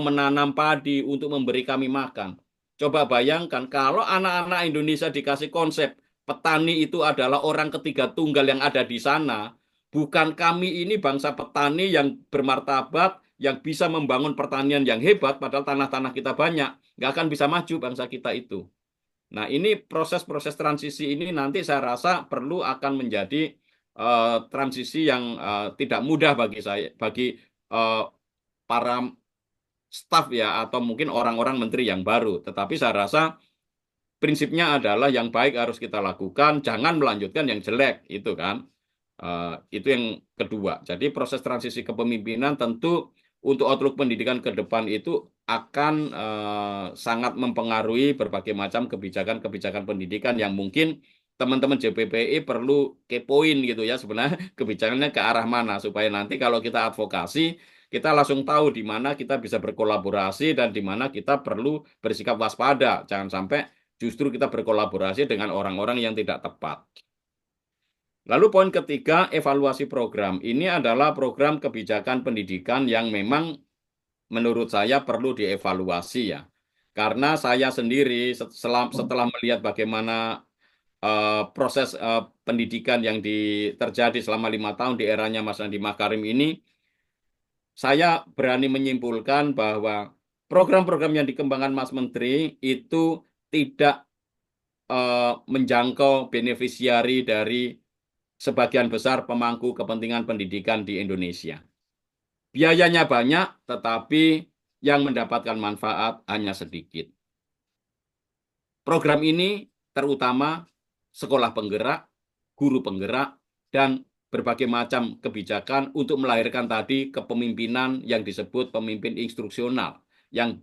menanam padi untuk memberi kami makan. Coba bayangkan kalau anak-anak Indonesia dikasih konsep petani itu adalah orang ketiga tunggal yang ada di sana, bukan kami ini bangsa petani yang bermartabat, yang bisa membangun pertanian yang hebat, padahal tanah-tanah kita banyak, nggak akan bisa maju bangsa kita itu. Nah, ini proses-proses transisi ini nanti saya rasa perlu akan menjadi transisi yang tidak mudah bagi saya, bagi para staf ya, atau mungkin orang-orang menteri yang baru. Tetapi saya rasa prinsipnya adalah yang baik harus kita lakukan, jangan melanjutkan yang jelek, itu kan. Itu yang kedua. Jadi proses transisi kepemimpinan tentu untuk outlook pendidikan ke depan itu akan sangat mempengaruhi berbagai macam kebijakan-kebijakan pendidikan yang mungkin teman-teman JPPI perlu kepoin gitu ya sebenarnya kebijakannya ke arah mana supaya nanti kalau kita advokasi kita langsung tahu di mana kita bisa berkolaborasi dan di mana kita perlu bersikap waspada. Jangan sampai justru kita berkolaborasi dengan orang-orang yang tidak tepat. Lalu poin ketiga, evaluasi program. Ini adalah program kebijakan pendidikan yang memang menurut saya perlu dievaluasi ya. Karena saya sendiri setelah melihat bagaimana proses pendidikan yang terjadi selama 5 tahun di eranya Mas Nadiem Makarim ini, saya berani menyimpulkan bahwa program-program yang dikembangkan Mas Menteri itu tidak menjangkau beneficiari dari sebagian besar pemangku kepentingan pendidikan di Indonesia. Biayanya banyak, tetapi yang mendapatkan manfaat hanya sedikit. Program ini terutama sekolah penggerak, guru penggerak, dan berbagai macam kebijakan untuk melahirkan tadi kepemimpinan yang disebut pemimpin instruksional, yang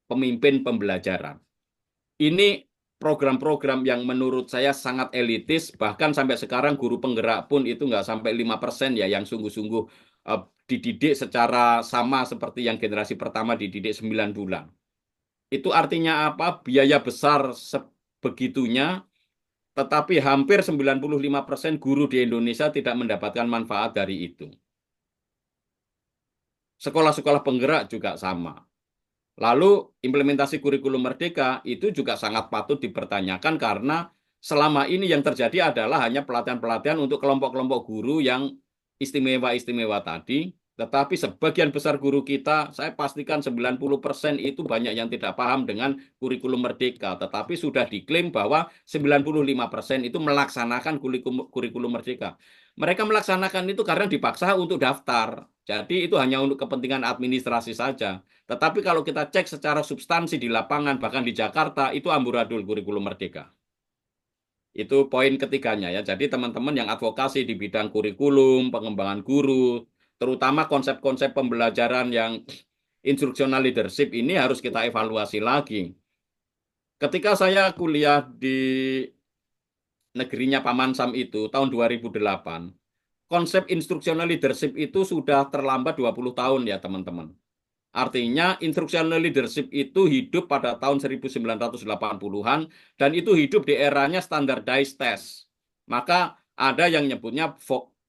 pemimpin pembelajaran. Ini program-program yang menurut saya sangat elitis, bahkan sampai sekarang guru penggerak pun itu nggak sampai 5% ya yang sungguh-sungguh dididik secara sama seperti yang generasi pertama dididik 9 bulan. Itu artinya apa? Biaya besar sebegitunya, tetapi hampir 95% guru di Indonesia tidak mendapatkan manfaat dari itu. Sekolah-sekolah penggerak juga sama. Lalu implementasi kurikulum merdeka itu juga sangat patut dipertanyakan karena selama ini yang terjadi adalah hanya pelatihan-pelatihan untuk kelompok-kelompok guru yang istimewa-istimewa tadi, tetapi sebagian besar guru kita, saya pastikan 90% itu banyak yang tidak paham dengan kurikulum merdeka, tetapi sudah diklaim bahwa 95% itu melaksanakan kurikulum merdeka. Mereka melaksanakan itu karena dipaksa untuk daftar. Jadi itu hanya untuk kepentingan administrasi saja. Tetapi kalau kita cek secara substansi di lapangan, bahkan di Jakarta, itu amburadul kurikulum merdeka. Itu poin ketiganya ya. Jadi teman-teman yang advokasi di bidang kurikulum, pengembangan guru, terutama konsep-konsep pembelajaran yang instructional leadership ini harus kita evaluasi lagi. Ketika saya kuliah di negerinya Paman Sam itu tahun 2008, konsep instructional leadership itu sudah terlambat 20 tahun ya teman-teman. Artinya instructional leadership itu hidup pada tahun 1980-an dan itu hidup di eranya standardized test. Maka ada yang nyebutnya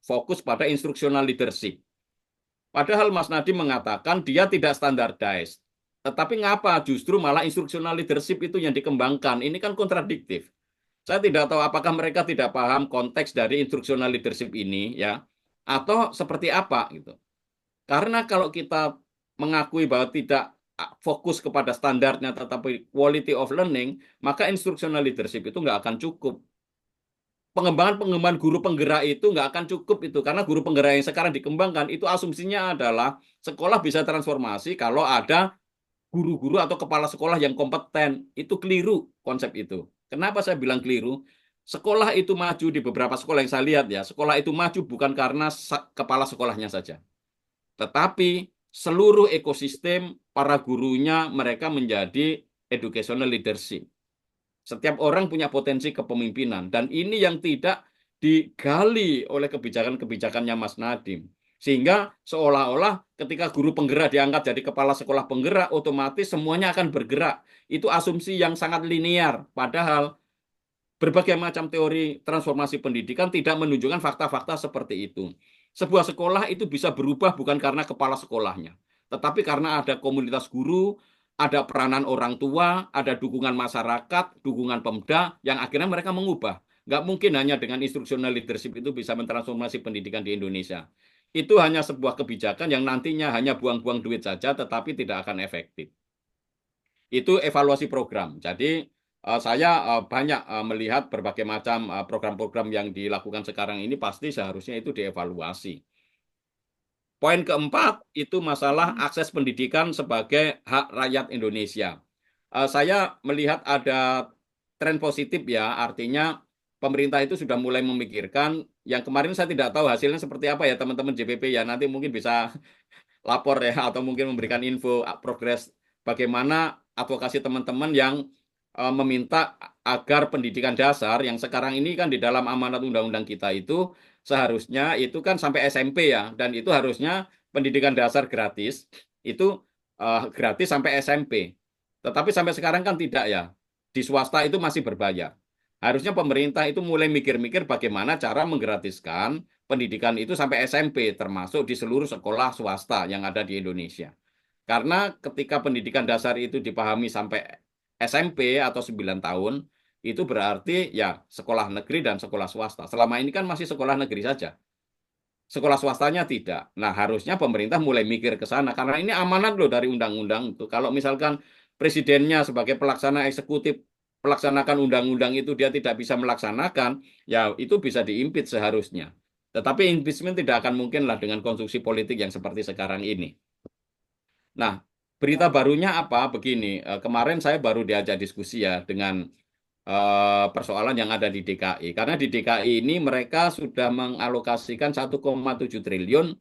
fokus pada instructional leadership. Padahal Mas Nadiem mengatakan dia tidak standardized. Tetapi ngapa justru malah instructional leadership itu yang dikembangkan? Ini kan kontradiktif. Saya tidak tahu apakah mereka tidak paham konteks dari instructional leadership ini ya atau seperti apa gitu. Karena kalau kita mengakui bahwa tidak fokus kepada standarnya tetapi quality of learning, maka instructional leadership itu nggak akan cukup. Pengembangan guru penggerak itu nggak akan cukup itu karena guru penggerak yang sekarang dikembangkan itu asumsinya adalah sekolah bisa transformasi kalau ada guru-guru atau kepala sekolah yang kompeten. Itu keliru konsep itu. Kenapa saya bilang keliru? Sekolah itu maju di beberapa sekolah yang saya lihat ya, sekolah itu maju bukan karena kepala sekolahnya saja. Tetapi seluruh ekosistem para gurunya mereka menjadi educational leadership. Setiap orang punya potensi kepemimpinan dan ini yang tidak digali oleh kebijakan-kebijakannya Mas Nadiem. Sehingga seolah-olah ketika guru penggerak diangkat jadi kepala sekolah penggerak, otomatis semuanya akan bergerak. Itu asumsi yang sangat linear. Padahal berbagai macam teori transformasi pendidikan tidak menunjukkan fakta-fakta seperti itu. Sebuah sekolah itu bisa berubah bukan karena kepala sekolahnya, tetapi karena ada komunitas guru, ada peranan orang tua, ada dukungan masyarakat, dukungan Pemda, yang akhirnya mereka mengubah. Nggak mungkin hanya dengan instructional leadership itu bisa mentransformasi pendidikan di Indonesia. Itu hanya sebuah kebijakan yang nantinya hanya buang-buang duit saja, tetapi tidak akan efektif. Itu evaluasi program. Jadi saya banyak melihat berbagai macam program-program yang dilakukan sekarang ini pasti seharusnya itu dievaluasi. Poin keempat itu masalah akses pendidikan sebagai hak rakyat Indonesia. Saya melihat ada tren positif ya, artinya pemerintah itu sudah mulai memikirkan, yang kemarin saya tidak tahu hasilnya seperti apa ya teman-teman JPP ya, nanti mungkin bisa lapor ya, atau mungkin memberikan info progres bagaimana advokasi teman-teman yang meminta agar pendidikan dasar yang sekarang ini kan di dalam amanat undang-undang kita itu seharusnya itu kan sampai SMP ya, dan itu harusnya pendidikan dasar gratis itu gratis sampai SMP. Tetapi sampai sekarang kan tidak ya. Di swasta itu masih berbayar. Harusnya pemerintah itu mulai mikir-mikir bagaimana cara menggratiskan pendidikan itu sampai SMP, termasuk di seluruh sekolah swasta yang ada di Indonesia. Karena ketika pendidikan dasar itu dipahami sampai SMP atau 9 tahun, itu berarti ya sekolah negeri dan sekolah swasta. Selama ini kan masih sekolah negeri saja. Sekolah swastanya tidak. Nah, harusnya pemerintah mulai mikir ke sana. Karena ini amanat loh dari undang-undang itu. Kalau misalkan presidennya sebagai pelaksana eksekutif melaksanakan undang-undang itu dia tidak bisa melaksanakan, ya itu bisa diimpit seharusnya. Tetapi impeachment tidak akan mungkin lah dengan konstruksi politik yang seperti sekarang ini. Nah, berita barunya apa? Begini, kemarin saya baru diajak diskusi ya dengan persoalan yang ada di DKI. Karena di DKI ini mereka sudah mengalokasikan 1,7 triliun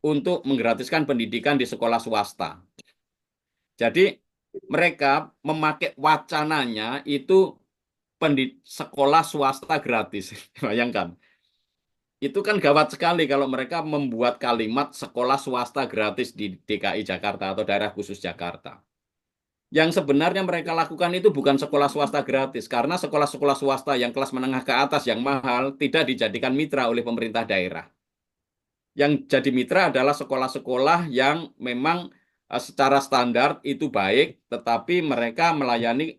untuk menggratiskan pendidikan di sekolah swasta. Jadi mereka memakai wacananya itu sekolah swasta gratis. Bayangkan. Itu kan gawat sekali kalau mereka membuat kalimat sekolah swasta gratis di DKI Jakarta atau daerah khusus Jakarta. Yang sebenarnya mereka lakukan itu bukan sekolah swasta gratis, karena sekolah-sekolah swasta yang kelas menengah ke atas yang mahal tidak dijadikan mitra oleh pemerintah daerah. Yang jadi mitra adalah sekolah-sekolah yang memang secara standar itu baik, tetapi mereka melayani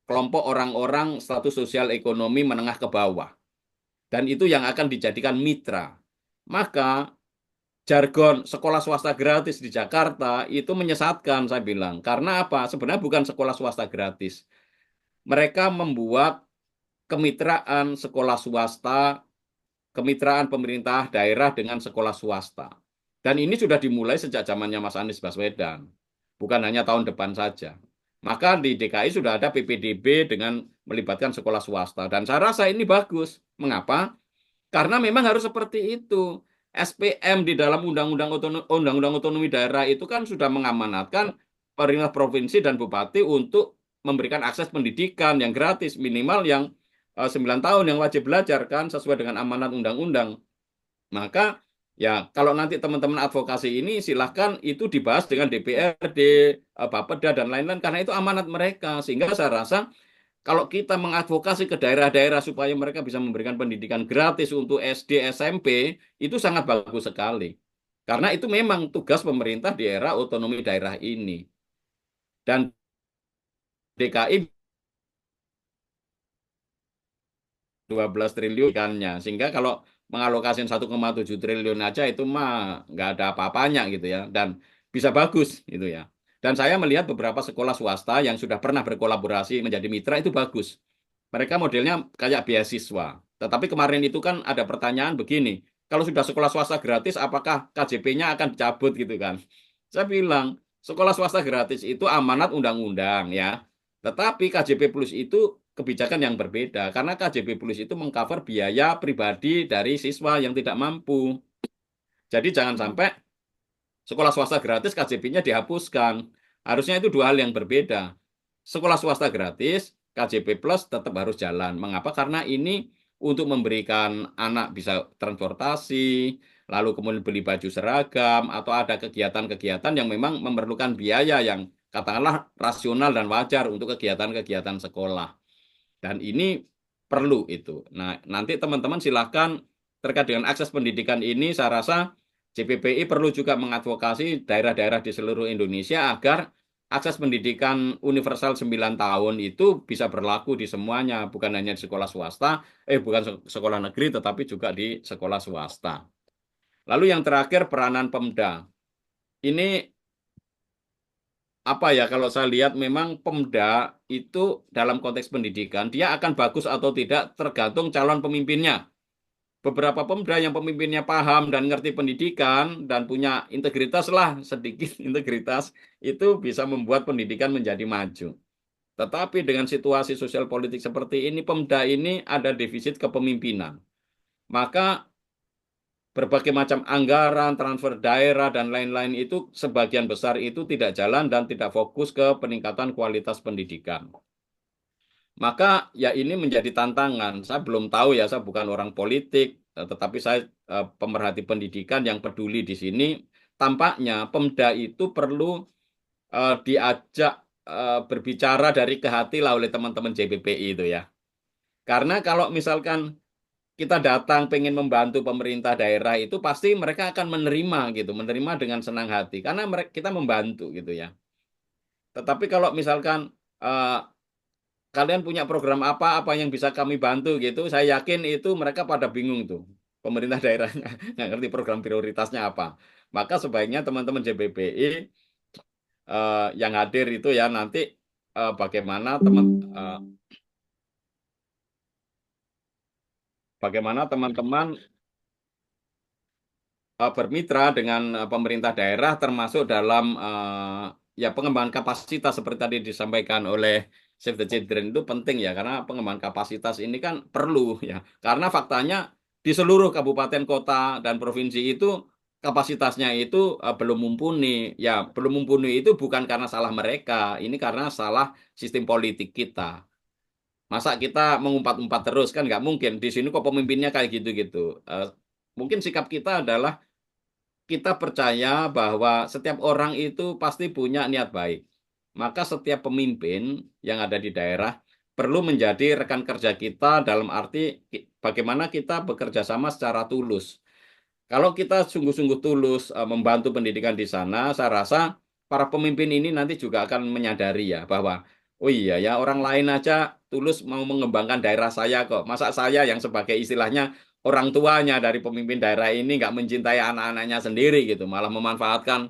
kelompok orang-orang status sosial ekonomi menengah ke bawah. Dan itu yang akan dijadikan mitra. Maka jargon sekolah swasta gratis di Jakarta itu menyesatkan, saya bilang. Karena apa? Sebenarnya bukan sekolah swasta gratis. Mereka membuat kemitraan sekolah swasta, kemitraan pemerintah daerah dengan sekolah swasta. Dan ini sudah dimulai sejak zamannya Mas Anies Baswedan. Bukan hanya tahun depan saja. Maka di DKI sudah ada PPDB dengan melibatkan sekolah swasta. Dan saya rasa ini bagus. Mengapa? Karena memang harus seperti itu. SPM di dalam Undang-Undang Otonomi Daerah itu kan sudah mengamanatkan pemerintah provinsi dan bupati untuk memberikan akses pendidikan yang gratis, minimal yang 9 tahun yang wajib belajar kan sesuai dengan amanat undang-undang. Maka ya kalau nanti teman-teman advokasi ini silahkan itu dibahas dengan DPRD, Bapeda dan lain-lain karena itu amanat mereka. Sehingga saya rasa kalau kita mengadvokasi ke daerah-daerah supaya mereka bisa memberikan pendidikan gratis untuk SD, SMP, itu sangat bagus sekali. Karena itu memang tugas pemerintah di era otonomi daerah ini. Dan DKI 12 triliun ikannya. Sehingga kalau mengalokasikan 1,7 triliun aja itu mah nggak ada apa-apanya gitu ya. Dan bisa bagus gitu ya. Dan saya melihat beberapa sekolah swasta yang sudah pernah berkolaborasi menjadi mitra itu bagus. Mereka modelnya kayak beasiswa. Tetapi kemarin itu kan ada pertanyaan begini, kalau sudah sekolah swasta gratis, apakah KJP-nya akan dicabut gitu kan? Saya bilang, sekolah swasta gratis itu amanat undang-undang ya. Tetapi KJP Plus itu kebijakan yang berbeda, karena KJP Plus itu mengcover biaya pribadi dari siswa yang tidak mampu. Jadi jangan sampai sekolah swasta gratis KJP-nya dihapuskan. Harusnya itu dua hal yang berbeda. Sekolah swasta gratis, KJP Plus tetap harus jalan. Mengapa? Karena ini untuk memberikan anak bisa transportasi, lalu kemudian beli baju seragam, atau ada kegiatan-kegiatan yang memang memerlukan biaya yang katakanlah rasional dan wajar untuk kegiatan-kegiatan sekolah. Dan ini perlu itu. Nah, nanti teman-teman silahkan terkait dengan akses pendidikan ini, saya rasa JPPI perlu juga mengadvokasi daerah-daerah di seluruh Indonesia agar akses pendidikan universal 9 tahun itu bisa berlaku di semuanya, bukan hanya di sekolah swasta, bukan sekolah negeri, tetapi juga di sekolah swasta. Lalu yang terakhir, peranan Pemda. Ini apa ya, kalau saya lihat memang Pemda itu dalam konteks pendidikan, dia akan bagus atau tidak tergantung calon pemimpinnya. Beberapa Pemda yang pemimpinnya paham dan ngerti pendidikan dan punya integritas lah, sedikit integritas, itu bisa membuat pendidikan menjadi maju. Tetapi dengan situasi sosial politik seperti ini, Pemda ini ada defisit kepemimpinan. Maka berbagai macam anggaran, transfer daerah, dan lain-lain itu sebagian besar itu tidak jalan dan tidak fokus ke peningkatan kualitas pendidikan. Maka ya ini menjadi tantangan. Saya belum tahu ya, saya bukan orang politik, tetapi saya pemerhati pendidikan yang peduli di sini. Tampaknya Pemda itu perlu diajak berbicara dari ke hati lah oleh teman-teman JPPI itu ya. Karena kalau misalkan kita datang pengen membantu pemerintah daerah itu pasti mereka akan menerima gitu, menerima dengan senang hati karena kita membantu gitu ya. Tetapi kalau misalkan kalian punya program apa yang bisa kami bantu gitu, saya yakin itu mereka pada bingung tuh. Pemerintah daerahnya nggak ngerti program prioritasnya apa. Maka sebaiknya teman-teman JPPI yang hadir itu ya nanti bagaimana teman-teman bermitra dengan pemerintah daerah termasuk dalam ya pengembangan kapasitas seperti tadi disampaikan oleh Save the Children itu penting ya karena pengembangan kapasitas ini kan perlu ya karena faktanya di seluruh kabupaten kota dan provinsi itu kapasitasnya itu belum mumpuni ya belum mumpuni itu bukan karena salah mereka ini karena salah sistem politik kita. Masa kita mengumpat-umpat terus kan nggak mungkin di sini kok pemimpinnya kayak gitu-gitu. Mungkin sikap kita adalah kita percaya bahwa setiap orang itu pasti punya niat baik. Maka setiap pemimpin yang ada di daerah perlu menjadi rekan kerja kita dalam arti bagaimana kita bekerja sama secara tulus. Kalau kita sungguh-sungguh tulus membantu pendidikan di sana, saya rasa para pemimpin ini nanti juga akan menyadari ya bahwa oh iya ya orang lain aja tulus mau mengembangkan daerah saya kok. Masa saya yang sebagai istilahnya orang tuanya dari pemimpin daerah ini nggak mencintai anak-anaknya sendiri gitu, malah memanfaatkan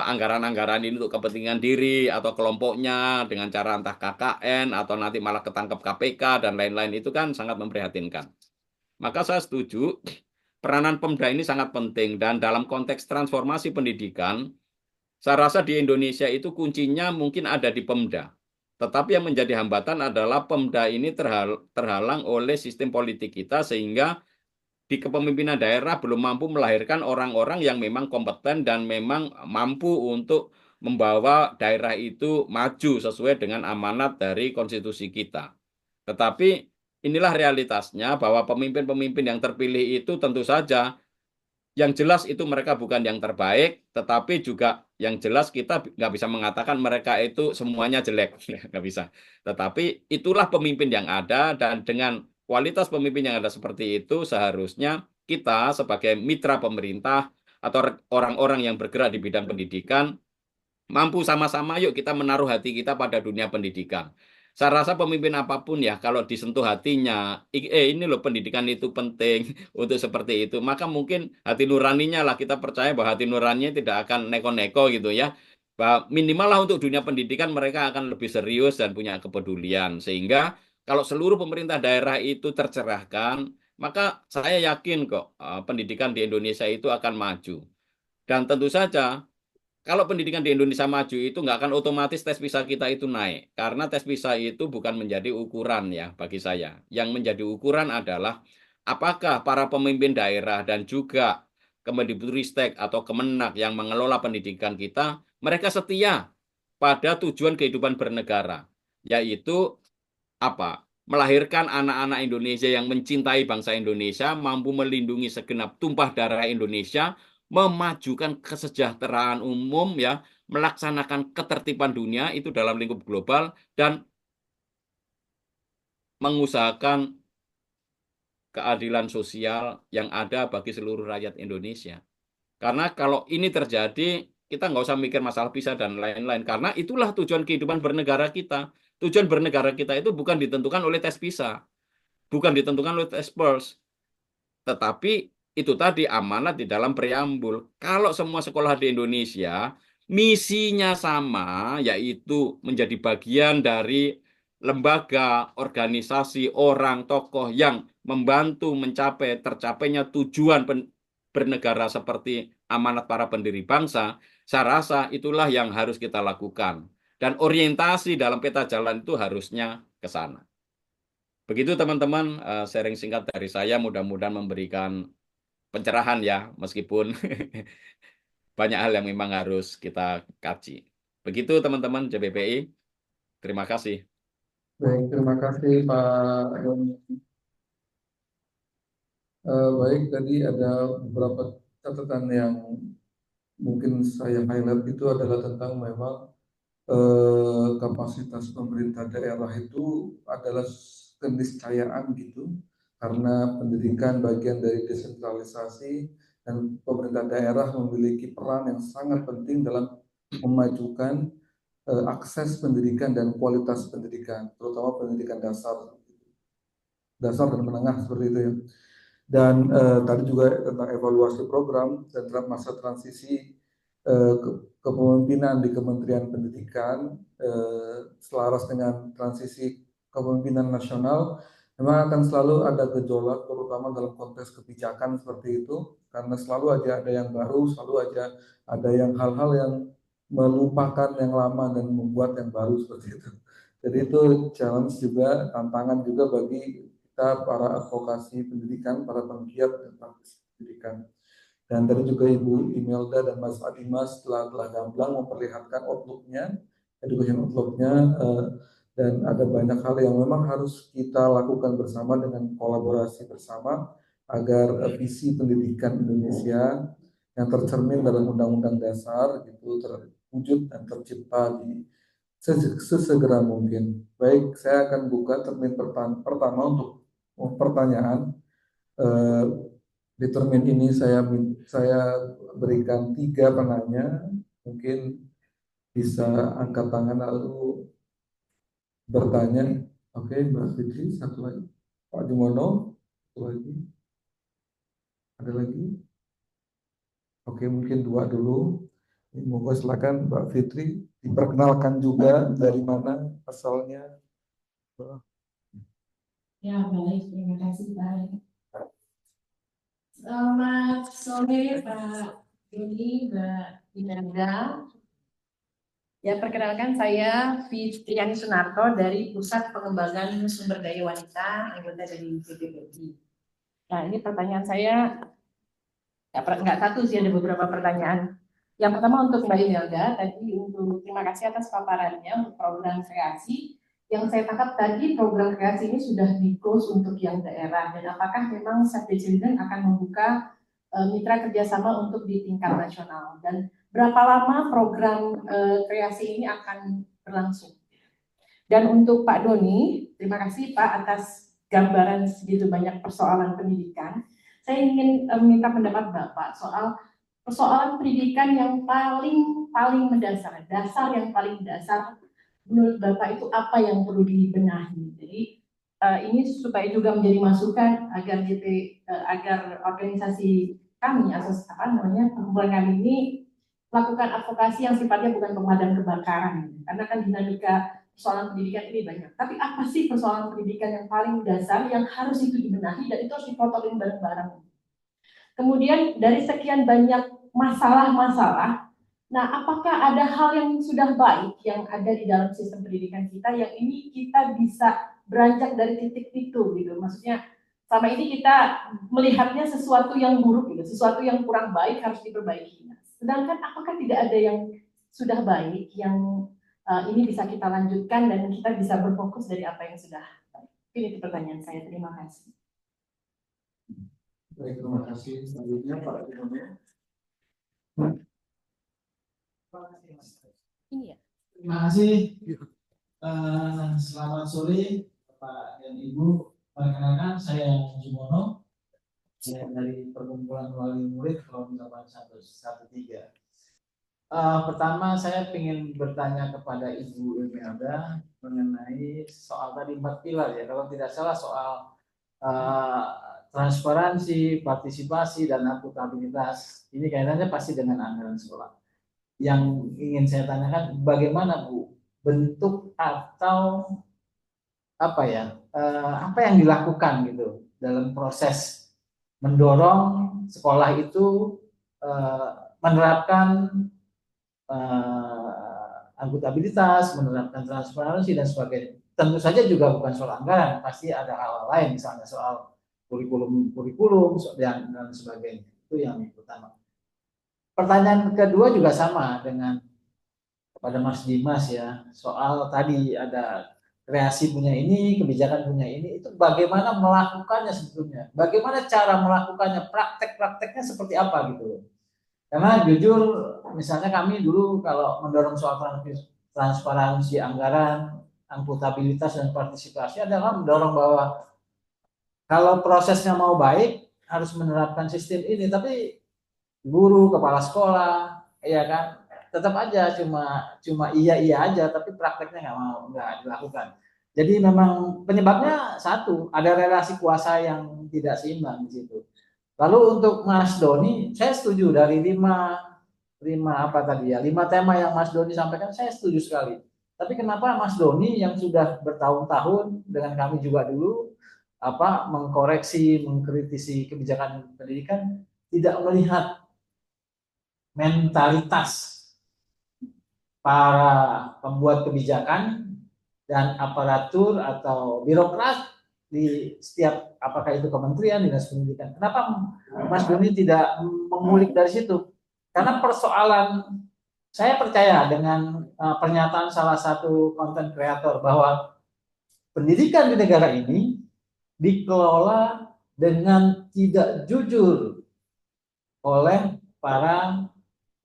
anggaran-anggaran ini untuk kepentingan diri atau kelompoknya dengan cara entah KKN atau nanti malah ketangkep KPK dan lain-lain itu kan sangat memprihatinkan. Maka saya setuju peranan Pemda ini sangat penting dan dalam konteks transformasi pendidikan, saya rasa di Indonesia itu kuncinya mungkin ada di Pemda. Tetapi yang menjadi hambatan adalah Pemda ini terhalang oleh sistem politik kita sehingga di kepemimpinan daerah belum mampu melahirkan orang-orang yang memang kompeten dan memang mampu untuk membawa daerah itu maju sesuai dengan amanat dari konstitusi kita. Tetapi inilah realitasnya bahwa pemimpin-pemimpin yang terpilih itu tentu saja yang jelas itu mereka bukan yang terbaik, tetapi juga yang jelas kita nggak bisa mengatakan mereka itu semuanya jelek, nggak bisa. Tetapi itulah pemimpin yang ada dan dengan kualitas pemimpin yang ada seperti itu seharusnya kita sebagai mitra pemerintah atau orang-orang yang bergerak di bidang pendidikan mampu sama-sama yuk kita menaruh hati kita pada dunia pendidikan. Saya rasa pemimpin apapun ya kalau disentuh hatinya, ini loh pendidikan itu penting untuk seperti itu. Maka mungkin hati nuraninya lah kita percaya bahwa hati nuraninya tidak akan neko-neko gitu ya. Bahwa minimal lah untuk dunia pendidikan mereka akan lebih serius dan punya kepedulian. Sehingga kalau seluruh pemerintah daerah itu tercerahkan, maka saya yakin kok pendidikan di Indonesia itu akan maju. Dan tentu saja kalau pendidikan di Indonesia maju itu nggak akan otomatis tes PISA kita itu naik. Karena tes PISA itu bukan menjadi ukuran ya bagi saya. Yang menjadi ukuran adalah apakah para pemimpin daerah dan juga Kemendikbudristek atau Kemenak yang mengelola pendidikan kita, mereka setia pada tujuan kehidupan bernegara. Yaitu apa? Melahirkan anak-anak Indonesia yang mencintai bangsa Indonesia, mampu melindungi segenap tumpah darah Indonesia, memajukan kesejahteraan umum ya, melaksanakan ketertiban dunia itu dalam lingkup global dan mengusahakan keadilan sosial yang ada bagi seluruh rakyat Indonesia. Karena kalau ini terjadi, kita nggak usah mikir masalah PISA dan lain-lain. Karena itulah tujuan kehidupan bernegara kita. Tujuan bernegara kita itu bukan ditentukan oleh tes PISA, bukan ditentukan oleh tes PIRLS, tetapi itu tadi amanat di dalam preambul. Kalau semua sekolah di Indonesia misinya sama, yaitu menjadi bagian dari lembaga, organisasi, orang, tokoh yang membantu mencapai tercapainya tujuan bernegara seperti amanat para pendiri bangsa, saya rasa itulah yang harus kita lakukan. Dan orientasi dalam peta jalan itu harusnya ke sana. Begitu teman-teman, sharing singkat dari saya mudah-mudahan memberikan pencerahan ya, meskipun banyak hal yang memang harus kita kaji. Begitu teman-teman JPPI. Terima kasih. Baik, terima kasih Pak Doni. Baik, tadi ada beberapa catatan yang mungkin saya highlight itu adalah tentang memang kapasitas pemerintah daerah itu adalah keniscayaan gitu, karena pendidikan bagian dari desentralisasi dan pemerintah daerah memiliki peran yang sangat penting dalam memajukan akses pendidikan dan kualitas pendidikan, terutama pendidikan dasar dan menengah seperti itu ya. Dan tadi juga tentang evaluasi program dan masa transisi kepemimpinan di Kementerian Pendidikan selaras dengan transisi kepemimpinan nasional, memang akan selalu ada gejolak terutama dalam konteks kebijakan seperti itu, karena selalu aja ada yang baru, selalu aja ada yang hal-hal yang melupakan yang lama dan membuat yang baru seperti itu. Jadi itu challenge juga, tantangan juga bagi kita para advokasi pendidikan, para penggiat dan praktisi pendidikan. Dan tadi juga Ibu Imelda dan Mas Adimas telah gamblang memperlihatkan outlook-nya, education outlook-nya, dan ada banyak hal yang memang harus kita lakukan bersama dengan kolaborasi bersama agar visi pendidikan Indonesia yang tercermin dalam Undang-Undang Dasar itu terwujud dan tercipta di sesegera mungkin. Baik, saya akan buka termin pertama untuk pertanyaan. Di termin ini saya berikan 3 penanya, mungkin bisa angkat tangan lalu bertanya. Oke, Mbak Fitri, satu lagi. Pak Jumono, satu lagi. Ada lagi? Oke, mungkin 2 dulu. Mohon silakan Mbak Fitri diperkenalkan juga dari mana asalnya. Ya, baik. Terima kasih, Pak. Selamat sore, Pak Doni, Mbak Imelda. Ya, perkenalkan saya Fitriani Sunarto dari Pusat Pengembangan Sumber Daya Wanita, anggota dari PPPI. Nah, ini pertanyaan saya, nggak satu sih, ada beberapa pertanyaan. Yang pertama untuk Mbak Imelda, tadi untuk terima kasih atas paparannya untuk program kreasi. Yang saya tangkap tadi program kreasi ini sudah di-close untuk yang daerah, dan apakah memang Save the Children akan membuka mitra kerjasama untuk di tingkat nasional, dan berapa lama program kreasi ini akan berlangsung? Dan untuk Pak Doni, terima kasih Pak atas gambaran segitu banyak persoalan pendidikan. Saya ingin minta pendapat Bapak soal persoalan pendidikan yang paling mendasar, yang paling dasar menurut Bapak itu apa yang perlu dibenahi. Jadi ini supaya juga menjadi masukan agar agar organisasi kami, perkumpulan kami ini melakukan advokasi yang sifatnya bukan pemadam kebakaran, karena kan dinamika persoalan pendidikan ini banyak. Tapi apa sih persoalan pendidikan yang paling dasar yang harus itu dibenahi dan itu harus dipotongin bareng-bareng. Kemudian dari sekian banyak masalah-masalah, nah apakah ada hal yang sudah baik yang ada di dalam sistem pendidikan kita yang ini kita bisa beranjak dari titik itu gitu. Maksudnya selama ini kita melihatnya sesuatu yang buruk gitu, sesuatu yang kurang baik harus diperbaiki. Sedangkan apakah tidak ada yang sudah baik yang ini bisa kita lanjutkan dan kita bisa berfokus dari apa yang sudah baik? Ini pertanyaan saya. Terima kasih. Baik, terima kasih. Selanjutnya Pak Jumono. Ini ya. Terima kasih. Selamat sore Bapak dan Ibu. Perkenalkan saya Jumono. Saya dari Perkumpulan Wali Murid Kelompok 8113. Pertama saya ingin bertanya kepada Ibu Imelda mengenai soal tadi 4 pilar ya. Kalau tidak salah soal transparansi, partisipasi, dan akuntabilitas. Ini kaitannya pasti dengan anggaran sekolah. Yang ingin saya tanyakan, bagaimana Bu bentuk atau apa yang dilakukan gitu dalam proses mendorong sekolah itu menerapkan akuntabilitas, menerapkan transparansi dan sebagainya. Tentu saja juga bukan soal anggaran, pasti ada hal lain, misalnya soal kurikulum dan sebagainya. Itu yang pertama. Pertanyaan kedua juga sama dengan kepada Mas Dimas ya, soal tadi ada kreasi punya ini, kebijakan punya ini, itu bagaimana melakukannya sebetulnya, bagaimana cara melakukannya, praktek-prakteknya seperti apa gitu. Karena jujur, misalnya kami dulu kalau mendorong soal transparansi anggaran, akuntabilitas dan partisipasi adalah mendorong bahwa kalau prosesnya mau baik harus menerapkan sistem ini, tapi guru, kepala sekolah, ya kan, tetap aja cuma iya iya aja, tapi prakteknya nggak dilakukan. Jadi memang penyebabnya satu, ada relasi kuasa yang tidak seimbang di situ. Lalu untuk Mas Doni, saya setuju dari lima apa tadi ya, 5 tema yang Mas Doni sampaikan, saya setuju sekali. Tapi kenapa Mas Doni yang sudah bertahun-tahun dengan kami juga dulu mengkoreksi, mengkritisi kebijakan pendidikan, tidak melihat mentalitas para pembuat kebijakan dan aparatur atau birokrat di setiap apakah itu kementerian, dinas pendidikan. Kenapa Mas Doni tidak mengulik dari situ? Karena persoalan, saya percaya dengan pernyataan salah satu konten kreator bahwa pendidikan di negara ini dikelola dengan tidak jujur oleh para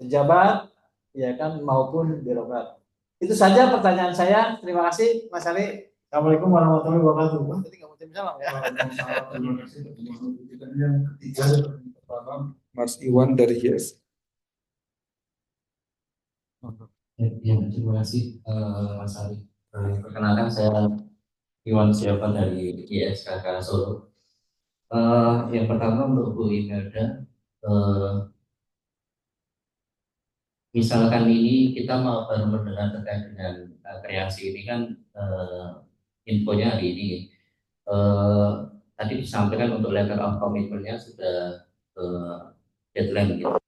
pejabat ya kan maupun birokrat. Itu saja pertanyaan saya. Terima kasih Mas Ali. Assalamualaikum warahmatullahi wabarakatuh. Tadi nggak mau salam ya. Terima kasih. Yang ketiga pertama Mas Iwan dari YES. Ya, terima kasih Mas Ali. Perkenalkan saya Iwan Siapa dari ISKK Solo. Yang pertama untuk Bu Imelda, misalkan ini kita mau baru mendengar terkait dengan kreasi ini kan infonya hari ini. Tadi disampaikan untuk letter of commitment-nya sudah deadline gitu.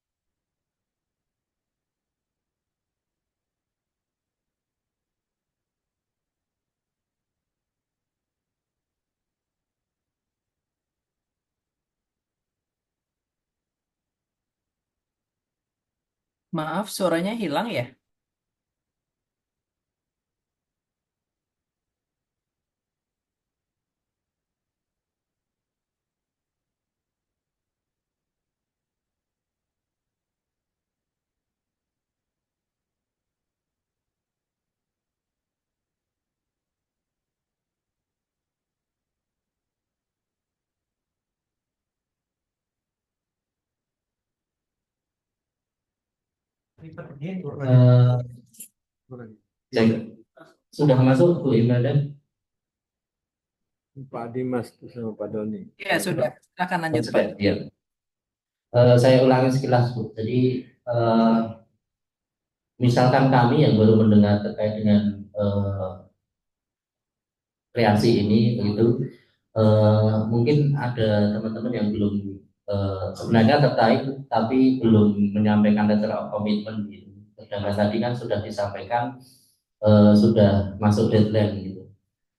Maaf, suaranya hilang ya? Sudah masuk Bu Imelda? Pak Dimas sama Pak Doni. Ya, sudah. Silakan lanjut, Pak. Ya. Saya ulangi sekilas Bu. Jadi misalkan kami yang baru mendengar terkait dengan kreasi ini begitu, mungkin ada teman-teman yang belum sebenarnya tertarik tapi belum menyampaikan letter of commitment gitu. Sedangkan tadi kan sudah disampaikan sudah masuk deadline gitu.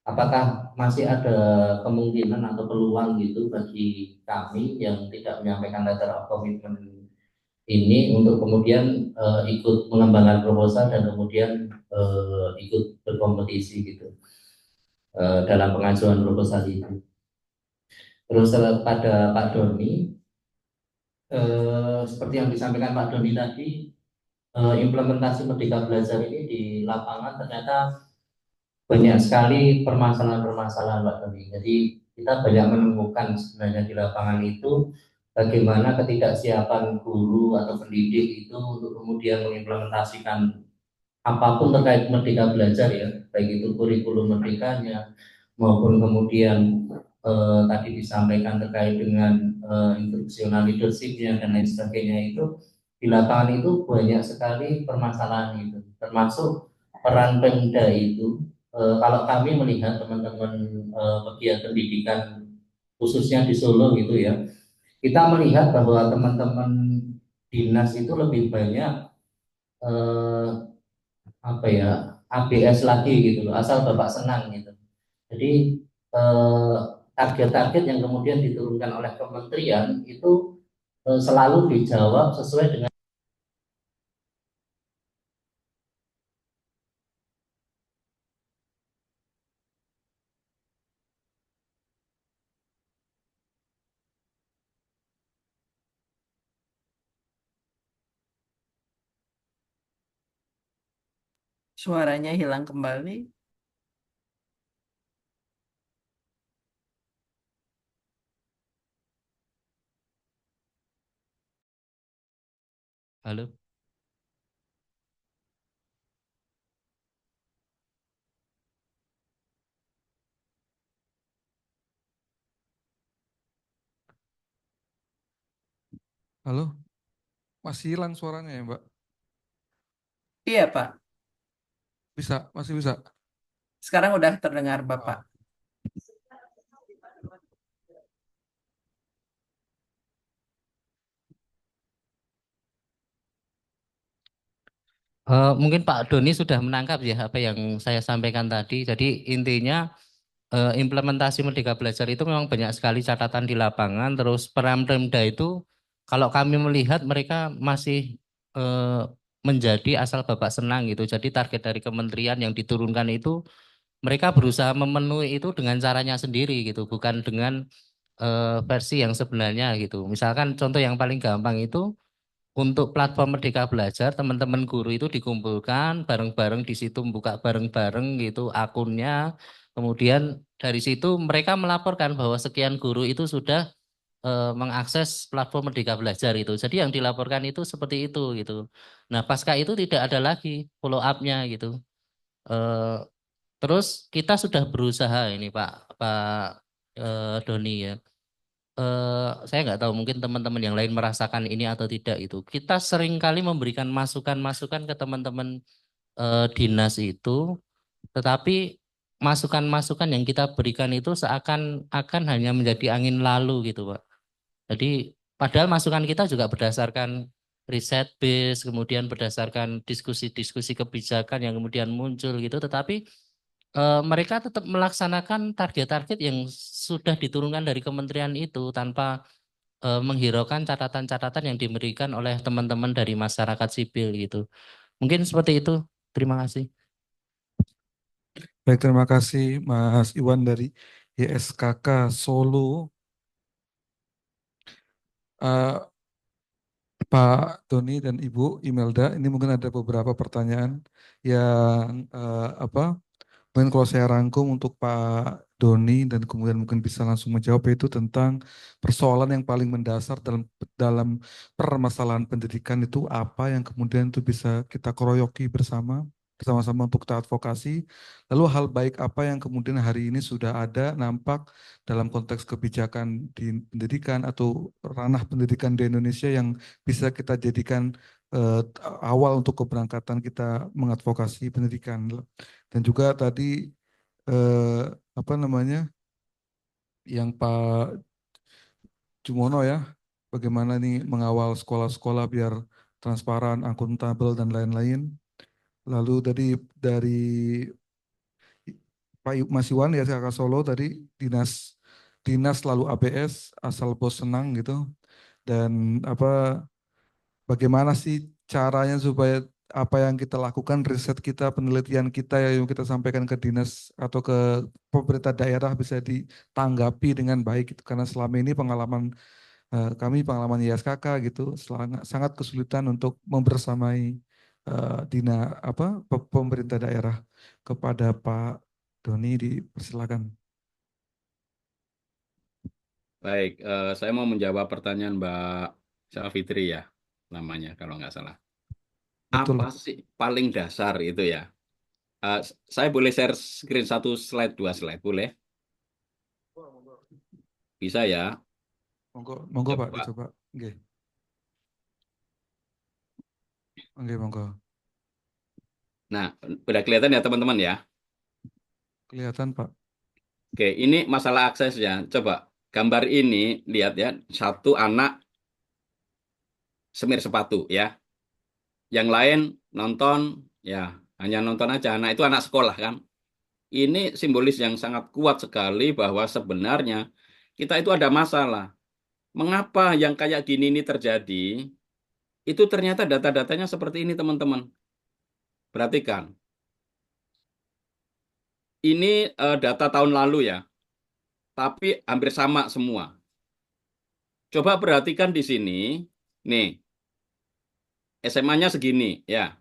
Apakah masih ada kemungkinan atau peluang gitu bagi kami yang tidak menyampaikan letter of commitment ini untuk kemudian ikut mengembangkan proposal dan kemudian ikut berkompetisi gitu dalam pengajuan proposal itu. Terus pada Pak Doni, seperti yang disampaikan Pak Doni tadi, implementasi Merdeka Belajar ini di lapangan ternyata banyak sekali permasalahan-permasalahan Pak Doni. Jadi kita banyak menemukan sebenarnya di lapangan itu bagaimana ketidaksiapan guru atau pendidik itu untuk kemudian mengimplementasikan apapun terkait Merdeka Belajar ya, baik itu kurikulum merdekanya maupun kemudian tadi disampaikan terkait dengan instruksional leadership-nya dan lain sebagainya itu di lapangan itu banyak sekali permasalahan itu, termasuk peran Pemda itu. Kalau kami melihat teman-teman pegiat pendidikan khususnya di Solo gitu ya, kita melihat bahwa teman-teman dinas itu lebih banyak ABS lagi gitu loh, asal Bapak senang gitu. Jadi target-target yang kemudian diturunkan oleh kementerian itu selalu dijawab sesuai dengan Suaranya hilang kembali. Halo. Halo, masih hilang suaranya ya, Mbak? Iya, Pak. Bisa, masih bisa. Sekarang udah terdengar Bapak. Oh. Mungkin Pak Doni sudah menangkap ya apa yang saya sampaikan tadi. Jadi intinya implementasi Merdeka Belajar itu memang banyak sekali catatan di lapangan. Terus peran Pemda itu kalau kami melihat mereka masih eh, menjadi asal bapak senang gitu. Jadi target dari kementerian yang diturunkan itu mereka berusaha memenuhi itu dengan caranya sendiri gitu, bukan dengan versi yang sebenarnya gitu. Misalkan contoh yang paling gampang itu untuk platform Merdeka Belajar, teman-teman guru itu dikumpulkan bareng-bareng di situ, buka bareng-bareng gitu akunnya. Kemudian dari situ mereka melaporkan bahwa sekian guru itu sudah mengakses platform Merdeka Belajar itu. Jadi yang dilaporkan itu seperti itu gitu. Nah, pasca itu tidak ada lagi follow up-nya gitu. Eh, Terus kita sudah berusaha ini Pak Doni ya. Saya nggak tahu mungkin teman-teman yang lain merasakan ini atau tidak itu. Kita sering kali memberikan masukan-masukan ke teman-teman dinas itu, tetapi masukan-masukan yang kita berikan itu seakan-akan hanya menjadi angin lalu gitu, Pak. Jadi padahal masukan kita juga berdasarkan riset base, kemudian berdasarkan diskusi-diskusi kebijakan yang kemudian muncul gitu, tetapi mereka tetap melaksanakan target-target yang sudah diturunkan dari kementerian itu tanpa menghiraukan catatan-catatan yang diberikan oleh teman-teman dari masyarakat sipil gitu. Mungkin seperti itu. Terima kasih. Baik, terima kasih Mas Iwan dari YSKK Solo. Eh, Pak Doni dan Ibu Imelda, ini mungkin ada beberapa pertanyaan yang apa? Mungkin kalau saya rangkum untuk Pak Doni dan kemudian mungkin bisa langsung menjawab itu tentang persoalan yang paling mendasar dalam dalam permasalahan pendidikan itu apa yang kemudian itu bisa kita keroyoki bersama-sama untuk kita advokasi. Lalu hal baik apa yang kemudian hari ini sudah ada nampak dalam konteks kebijakan di pendidikan atau ranah pendidikan di Indonesia yang bisa kita jadikan eh, awal untuk keberangkatan kita mengadvokasi pendidikan. Dan juga tadi eh, apa namanya yang Pak Jumono ya, bagaimana nih mengawal sekolah-sekolah biar transparan, akuntabel dan lain-lain. Lalu tadi dari Pak Mas Iwan ya kakak Solo tadi dinas dinas lalu ABS asal bos senang gitu dan apa bagaimana sih caranya supaya apa yang kita lakukan, riset kita, penelitian kita yang kita sampaikan ke dinas atau ke pemerintah daerah bisa ditanggapi dengan baik gitu. Karena selama ini pengalaman kami, pengalaman YSKK gitu, sangat kesulitan untuk membersamai dina apa pemerintah daerah. Kepada Pak Doni dipersilakan. Baik, saya mau menjawab pertanyaan Mbak Syafitri ya, namanya kalau nggak salah. Apa Betul. sih paling dasar itu ya? Eh, saya boleh share screen satu slide, dua slide, boleh? Bisa ya? Monggo, monggo Pak Coba. dicoba. Oke, oke, monggo. Nah, udah kelihatan ya teman-teman ya? Kelihatan Pak. Oke, ini masalah aksesnya. Coba gambar ini lihat ya, satu anak semir sepatu ya. Yang lain nonton ya hanya nonton aja. Nah, itu anak sekolah kan. ini simbolis yang sangat kuat sekali bahwa sebenarnya kita itu ada masalah. Mengapa yang kayak gini ini terjadi? Itu ternyata data-datanya seperti ini, teman-teman. Perhatikan. Ini data tahun lalu ya, tapi hampir sama semua. Coba perhatikan di sini. Nih, SMA-nya segini ya.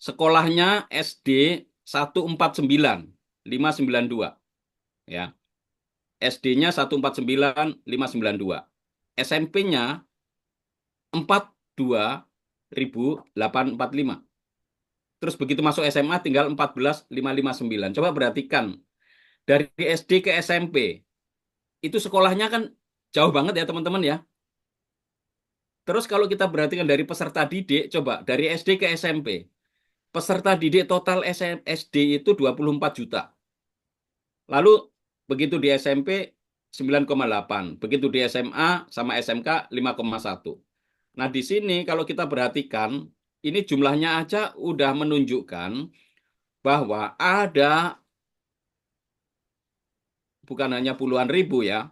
Sekolahnya SD 149, 592 ya. SD-nya 149, 592. SMP-nya 42.845. Terus begitu masuk SMA tinggal 14.559. Coba perhatikan. Dari SD ke SMP. Itu sekolahnya kan jauh banget ya teman-teman ya. Terus kalau kita perhatikan dari peserta didik, coba dari SD ke SMP. Peserta didik total SD itu 24 juta. Lalu begitu di SMP 9,8. Begitu di SMA sama SMK 5,1. Nah, di sini kalau kita perhatikan, ini jumlahnya aja udah menunjukkan bahwa ada bukan hanya puluhan ribu ya,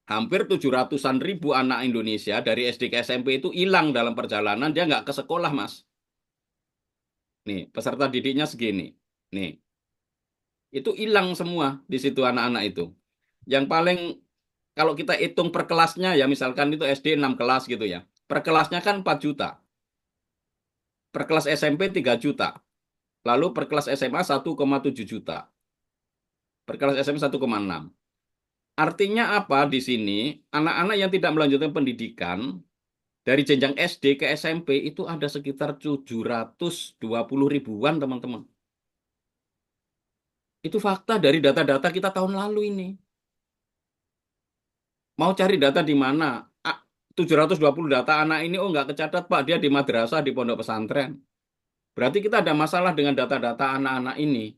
hampir 700-an ribu anak Indonesia dari SD ke SMP itu hilang dalam perjalanan, dia nggak ke sekolah, Mas. Nih, peserta didiknya segini. Nih, itu hilang semua di situ anak-anak itu. Yang paling, kalau kita hitung per kelasnya ya, misalkan itu SD 6 kelas gitu ya. Per kelasnya kan 4 juta. Per kelas SMP 3 juta. Lalu per kelas SMA 1,7 juta. Per kelas SMP 1,6. Artinya apa di sini? Anak-anak yang tidak melanjutkan pendidikan dari jenjang SD ke SMP itu ada sekitar 720 ribuan, teman-teman. Itu fakta dari data-data kita tahun lalu ini. Mau cari data di mana? 720 data anak ini, oh nggak kecatat Pak, dia di madrasah, di pondok pesantren. Berarti kita ada masalah dengan data-data anak-anak ini.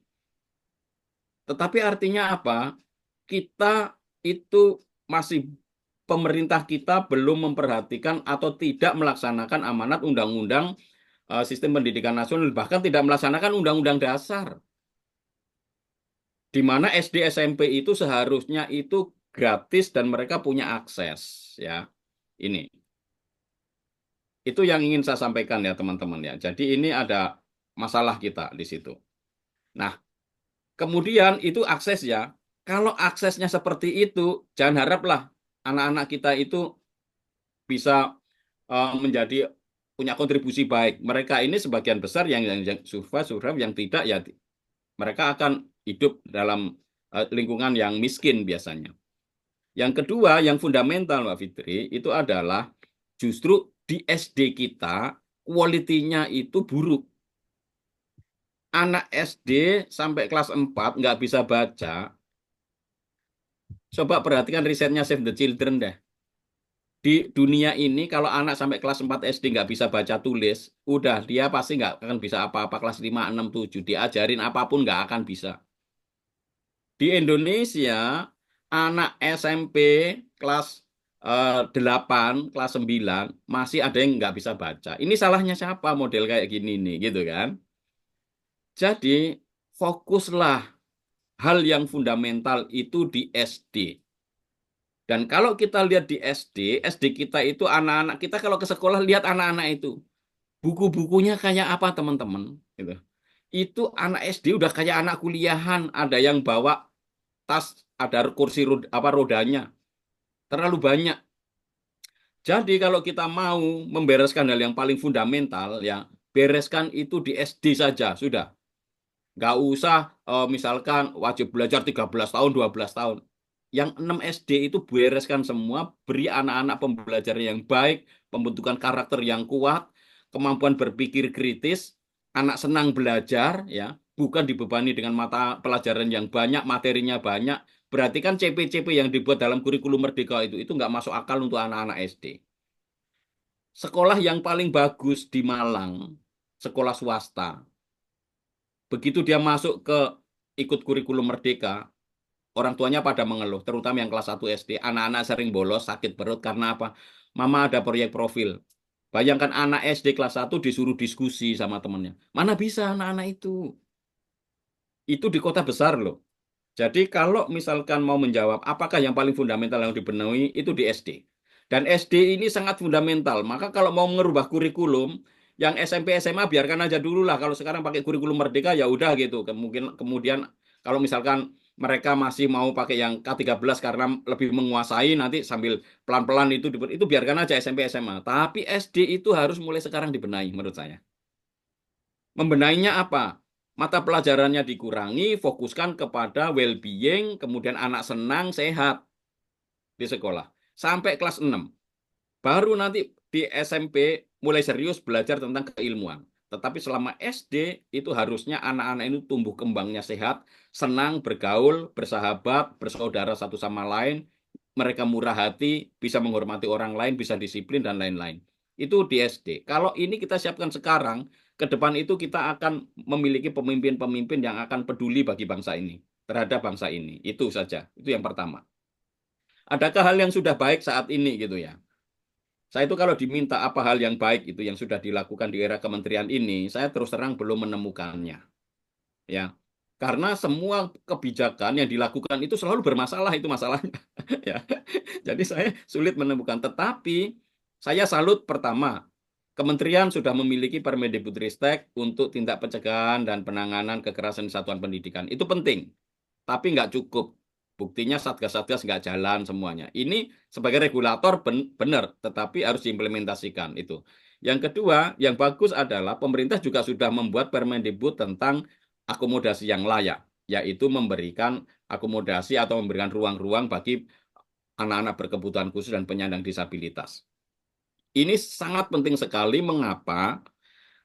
Tetapi artinya apa? Kita itu masih, pemerintah kita belum memperhatikan atau tidak melaksanakan amanat undang-undang sistem pendidikan nasional, bahkan tidak melaksanakan undang-undang dasar. Di mana SD SMP itu seharusnya itu gratis dan mereka punya akses ya. Ini. Itu yang ingin saya sampaikan ya teman-teman ya. Jadi ini ada masalah kita di situ. Nah, kemudian itu akses ya. Kalau aksesnya seperti itu, jangan haraplah anak-anak kita itu bisa menjadi punya kontribusi baik. Mereka ini sebagian besar yang survive, yang tidak ya mereka akan hidup dalam lingkungan yang miskin biasanya. Yang kedua, yang fundamental Mbak Fitri, itu adalah justru di SD kita kualitinya itu buruk. Anak SD sampai kelas 4 nggak bisa baca. Coba perhatikan risetnya Save the Children deh. Di dunia ini kalau anak sampai kelas 4 SD nggak bisa baca tulis, udah dia pasti nggak akan bisa apa-apa kelas 5, 6, 7. Diajarin apapun nggak akan bisa. Di Indonesia, anak SMP kelas 8, kelas 9, masih ada yang nggak bisa baca. Ini salahnya siapa model kayak gini nih, gitu kan? Jadi, fokuslah hal yang fundamental itu di SD. Dan kalau kita lihat di SD kita itu anak-anak kita kalau ke sekolah lihat anak-anak itu. Buku-bukunya kayak apa teman-teman? Gitu. Itu anak SD udah kayak anak kuliahan. Ada yang bawa tas, ada kursi rodanya. Terlalu banyak. Jadi kalau kita mau membereskan hal yang paling fundamental, ya bereskan itu di SD saja, sudah. Nggak usah misalkan wajib belajar 13 tahun, 12 tahun. Yang 6 SD itu bereskan semua, beri anak-anak pembelajaran yang baik, pembentukan karakter yang kuat, kemampuan berpikir kritis, anak senang belajar, ya, bukan dibebani dengan mata pelajaran yang banyak, materinya banyak. Berarti kan CP-CP yang dibuat dalam kurikulum Merdeka itu nggak masuk akal untuk anak-anak SD. Sekolah yang paling bagus di Malang, sekolah swasta. Begitu dia masuk ke ikut kurikulum Merdeka, orang tuanya pada mengeluh, terutama yang kelas 1 SD. Anak-anak sering bolos, sakit perut karena apa? Mama ada proyek profil. Bayangkan anak SD kelas 1 disuruh diskusi sama temennya. Mana bisa anak-anak itu? Itu di kota besar loh. Jadi kalau misalkan mau menjawab apakah yang paling fundamental yang dipenuhi itu di SD. Dan SD ini sangat fundamental. Maka kalau mau merubah kurikulum, yang SMP SMA biarkan aja dulu lah. Kalau sekarang pakai kurikulum merdeka ya udah gitu. Kemudian kalau misalkan mereka masih mau pakai yang K13 karena lebih menguasai nanti sambil pelan-pelan itu biarkan aja SMP SMA. Tapi SD itu harus mulai sekarang dibenahi menurut saya. Membenahinya apa? Mata pelajarannya dikurangi, fokuskan kepada well-being, kemudian anak senang, sehat di sekolah. Sampai kelas 6. Baru nanti di SMP mulai serius belajar tentang keilmuan. Tetapi selama SD itu harusnya anak-anak ini tumbuh kembangnya sehat, senang, bergaul, bersahabat, bersaudara satu sama lain, mereka murah hati, bisa menghormati orang lain, bisa disiplin, dan lain-lain. Itu di SD. Kalau ini kita siapkan sekarang, ke depan itu kita akan memiliki pemimpin-pemimpin yang akan peduli bagi bangsa ini, terhadap bangsa ini. Itu saja. Itu yang pertama. Adakah hal yang sudah baik saat ini gitu ya? Saya itu kalau diminta apa hal yang baik itu yang sudah dilakukan di era kementerian ini, saya terus terang belum menemukannya. Ya. Karena semua kebijakan yang dilakukan itu selalu bermasalah, itu masalahnya. Ya. Jadi saya sulit menemukan. Tetapi saya salut pertama, kementerian sudah memiliki Permendikbudristek untuk tindak pencegahan dan penanganan kekerasan di satuan pendidikan. Itu penting, tapi nggak cukup. Buktinya satgas-satgas nggak jalan semuanya. Ini sebagai regulator benar, tetapi harus diimplementasikan itu. Yang kedua, yang bagus adalah pemerintah juga sudah membuat Permendikbud tentang akomodasi yang layak, yaitu memberikan akomodasi atau memberikan ruang-ruang bagi anak-anak berkebutuhan khusus dan penyandang disabilitas. Ini sangat penting sekali. Mengapa?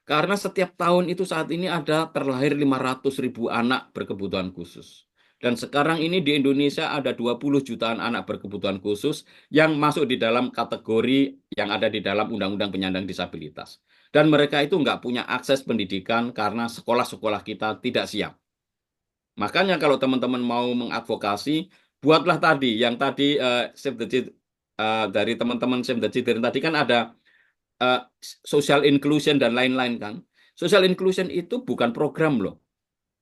Karena setiap tahun itu saat ini ada terlahir 500.000 anak berkebutuhan khusus. Dan sekarang ini di Indonesia ada 20 jutaan anak berkebutuhan khusus yang masuk di dalam kategori yang ada di dalam Undang-Undang Penyandang Disabilitas. Dan mereka itu nggak punya akses pendidikan karena sekolah-sekolah kita tidak siap. Makanya kalau teman-teman mau mengadvokasi, buatlah yang tadi Save the dari teman-teman Save the Children tadi kan ada social inclusion dan lain-lain kan. Social inclusion itu bukan program loh,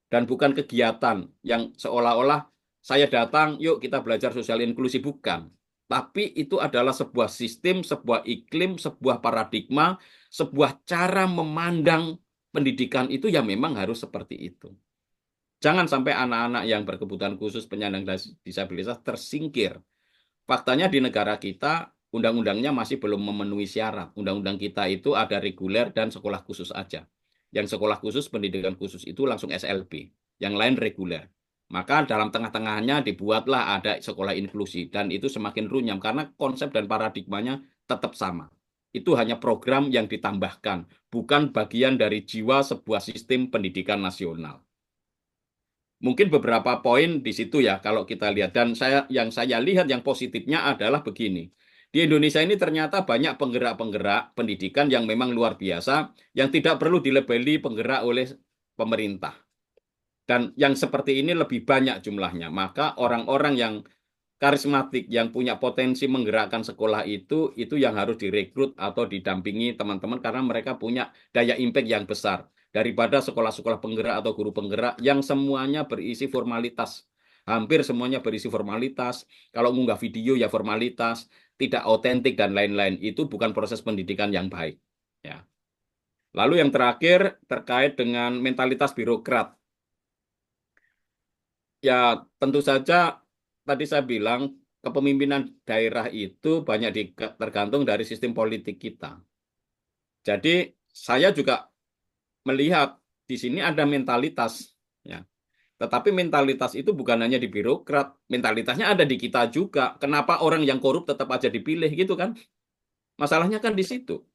dan bukan kegiatan yang seolah-olah saya datang, yuk kita belajar sosial inklusi, bukan. Tapi itu adalah sebuah sistem, sebuah iklim, sebuah paradigma, sebuah cara memandang pendidikan itu yang memang harus seperti itu. Jangan sampai anak-anak yang berkebutuhan khusus penyandang disabilitas tersingkir. Faktanya di negara kita, undang-undangnya masih belum memenuhi syarat. Undang-undang kita itu ada reguler dan sekolah khusus aja. Yang sekolah khusus, pendidikan khusus itu langsung SLB. Yang lain reguler. Maka dalam tengah-tengahnya dibuatlah ada sekolah inklusi. Dan itu semakin runyam karena konsep dan paradigmanya tetap sama. Itu hanya program yang ditambahkan, bukan bagian dari jiwa sebuah sistem pendidikan nasional. Mungkin beberapa poin di situ ya kalau kita lihat, dan yang saya lihat yang positifnya adalah begini. Di Indonesia ini ternyata banyak penggerak-penggerak pendidikan yang memang luar biasa yang tidak perlu dilabeli penggerak oleh pemerintah. Dan yang seperti ini lebih banyak jumlahnya. Maka orang-orang yang karismatik yang punya potensi menggerakkan sekolah itu yang harus direkrut atau didampingi teman-teman karena mereka punya daya impact yang besar daripada sekolah-sekolah penggerak atau guru penggerak yang semuanya berisi formalitas. Hampir semuanya berisi formalitas. Kalau mengunggah video ya formalitas, tidak otentik dan lain-lain. Itu bukan proses pendidikan yang baik. Ya. Lalu yang terakhir terkait dengan mentalitas birokrat. Ya, tentu saja tadi saya bilang kepemimpinan daerah itu banyak tergantung dari sistem politik kita. Jadi saya juga melihat di sini ada mentalitas, ya. Tetapi mentalitas itu bukan hanya di birokrat, mentalitasnya ada di kita juga. Kenapa orang yang korup tetap aja dipilih gitu kan? Masalahnya kan di situ.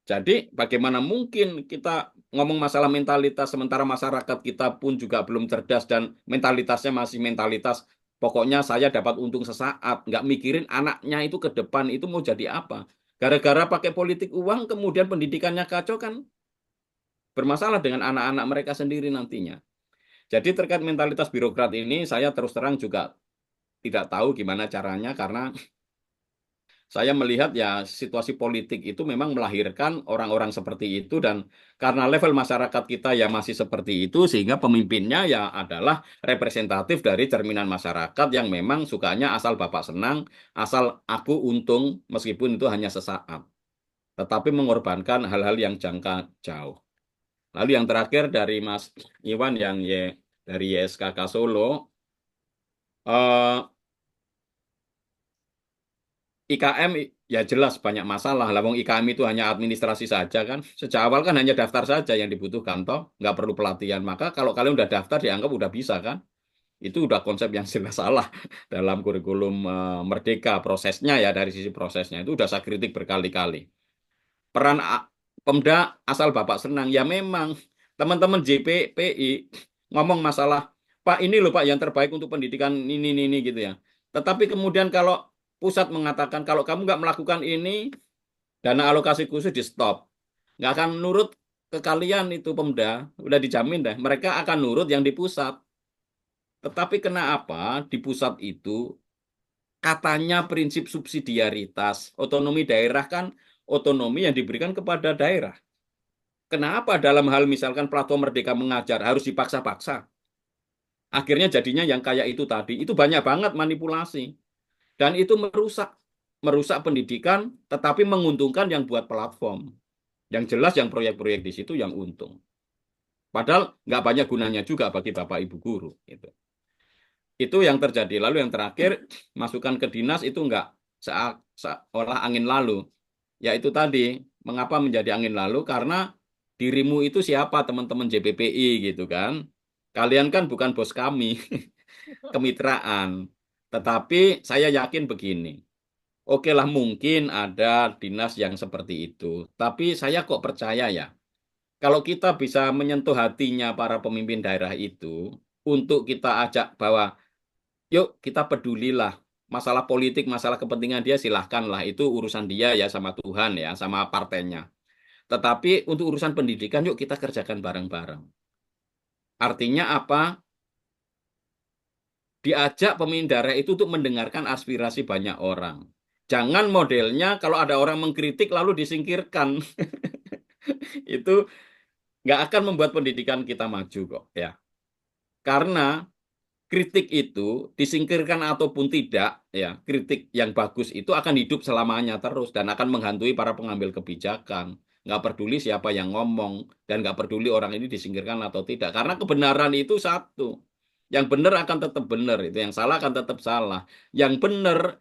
Jadi bagaimana mungkin kita ngomong masalah mentalitas sementara masyarakat kita pun juga belum cerdas dan mentalitasnya masih mentalitas pokoknya saya dapat untung sesaat, nggak mikirin anaknya itu ke depan itu mau jadi apa. Gara-gara pakai politik uang kemudian pendidikannya kacau kan bermasalah dengan anak-anak mereka sendiri nantinya. Jadi terkait mentalitas birokrat ini saya terus terang juga tidak tahu gimana caranya karena saya melihat ya situasi politik itu memang melahirkan orang-orang seperti itu dan karena level masyarakat kita ya masih seperti itu sehingga pemimpinnya ya adalah representatif dari cerminan masyarakat yang memang sukanya asal Bapak senang, asal aku untung meskipun itu hanya sesaat, tetapi mengorbankan hal-hal yang jangka jauh. Lalu yang terakhir dari Mas Iwan yang dari YSKK Solo, eh, IKM ya jelas banyak masalah. Lah wong IKM itu hanya administrasi saja kan. Sejak awal kan hanya daftar saja yang dibutuhkan toh, nggak perlu pelatihan. Maka kalau kalian udah daftar dianggap udah bisa kan. Itu udah konsep yang jelas salah dalam kurikulum Merdeka prosesnya ya dari sisi prosesnya itu udah saya kritik berkali-kali. Peran Pemda asal Bapak senang ya memang teman-teman JPPI ngomong masalah Pak ini loh Pak yang terbaik untuk pendidikan ini gitu ya. Tetapi kemudian kalau pusat mengatakan kalau kamu nggak melakukan ini, dana alokasi khusus di stop. Nggak akan nurut ke kalian itu Pemda. Udah dijamin deh. Mereka akan nurut yang di pusat. Tetapi kenapa di pusat itu katanya prinsip subsidiaritas. Otonomi daerah kan otonomi yang diberikan kepada daerah. Kenapa dalam hal misalkan platform Merdeka Mengajar harus dipaksa-paksa? Akhirnya jadinya yang kayak itu tadi. Itu banyak banget manipulasi. Dan itu merusak pendidikan, tetapi menguntungkan yang buat platform. Yang jelas yang proyek-proyek di situ yang untung. Padahal nggak banyak gunanya juga bagi Bapak Ibu guru. Gitu. Itu yang terjadi. Lalu yang terakhir, masukan ke dinas itu nggak seolah angin lalu. Ya itu tadi, mengapa menjadi angin lalu? Karena dirimu itu siapa teman-teman JPPI gitu kan. Kalian kan bukan bos kami, kemitraan. Tetapi saya yakin begini. Oke lah mungkin ada dinas yang seperti itu. Tapi saya kok percaya ya, kalau kita bisa menyentuh hatinya para pemimpin daerah itu, untuk kita ajak bahwa, yuk kita pedulilah. Masalah politik, masalah kepentingan dia silahkanlah. Itu urusan dia ya sama Tuhan ya, sama partainya. Tetapi untuk urusan pendidikan, yuk kita kerjakan bareng-bareng. Artinya apa? Diajak pemimpin daerah itu untuk mendengarkan aspirasi banyak orang. Jangan modelnya kalau ada orang mengkritik lalu disingkirkan. Itu nggak akan membuat pendidikan kita maju kok ya. Karena kritik itu disingkirkan ataupun tidak ya, kritik yang bagus itu akan hidup selamanya terus dan akan menghantui para pengambil kebijakan. Nggak peduli siapa yang ngomong dan nggak peduli orang ini disingkirkan atau tidak. Karena kebenaran itu satu. Yang benar akan tetap benar, itu yang salah akan tetap salah. Yang benar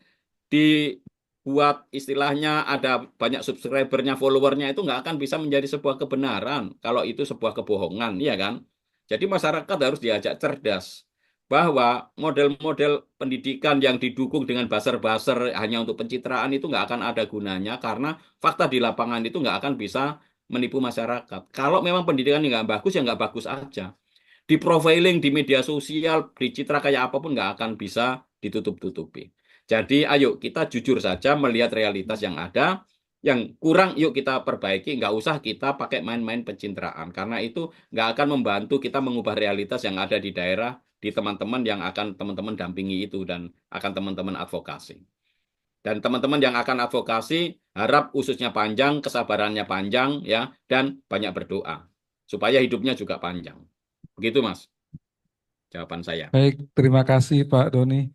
dibuat istilahnya ada banyak subscribernya, followernya itu nggak akan bisa menjadi sebuah kebenaran kalau itu sebuah kebohongan, ya kan? Jadi masyarakat harus diajak cerdas bahwa model-model pendidikan yang didukung dengan buzzer-buzzer hanya untuk pencitraan itu nggak akan ada gunanya karena fakta di lapangan itu nggak akan bisa menipu masyarakat. Kalau memang pendidikan ini nggak bagus ya nggak bagus aja. Di profiling di media sosial, di citra kayak apapun nggak akan bisa ditutup-tutupi. Jadi ayo kita jujur saja melihat realitas yang ada, yang kurang yuk kita perbaiki, nggak usah kita pakai main-main pencitraan. Karena itu nggak akan membantu kita mengubah realitas yang ada di daerah, di teman-teman yang akan teman-teman dampingi itu dan akan teman-teman advokasi. Dan teman-teman yang akan advokasi harap ususnya panjang, kesabarannya panjang ya dan banyak berdoa supaya hidupnya juga panjang. Begitu Mas, jawaban saya. Baik, terima kasih Pak Doni.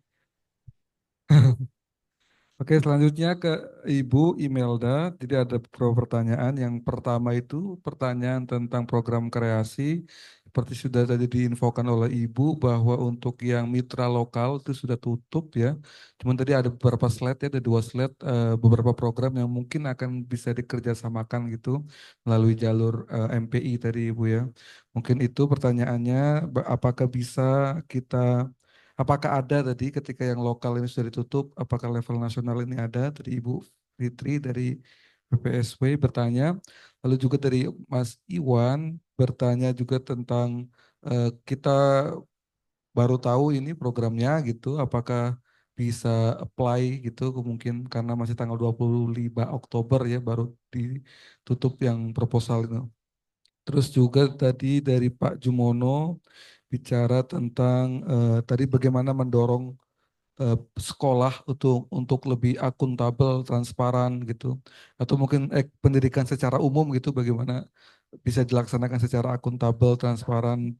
Oke, selanjutnya ke Ibu Imelda. Jadi ada beberapa pertanyaan. Yang pertama itu pertanyaan tentang program kreasi. Seperti sudah tadi diinfokan oleh Ibu bahwa untuk yang mitra lokal itu sudah tutup ya. Cuman tadi ada beberapa slide ya, ada 2 slide beberapa program yang mungkin akan bisa dikerjasamakan gitu melalui jalur MPI tadi Ibu ya. Mungkin itu pertanyaannya, apakah bisa kita apakah ada tadi ketika yang lokal ini sudah ditutup, apakah level nasional ini ada? Tadi Ibu Fitri dari BPSW bertanya, lalu juga dari Mas Iwan bertanya juga tentang kita baru tahu ini programnya gitu, apakah bisa apply gitu mungkin karena masih tanggal 25 Oktober ya baru ditutup yang proposal itu. Terus juga tadi dari Pak Jumono bicara tentang tadi bagaimana mendorong sekolah untuk lebih akuntabel, transparan gitu, atau mungkin pendidikan secara umum gitu, bagaimana bisa dilaksanakan secara akuntabel, transparan.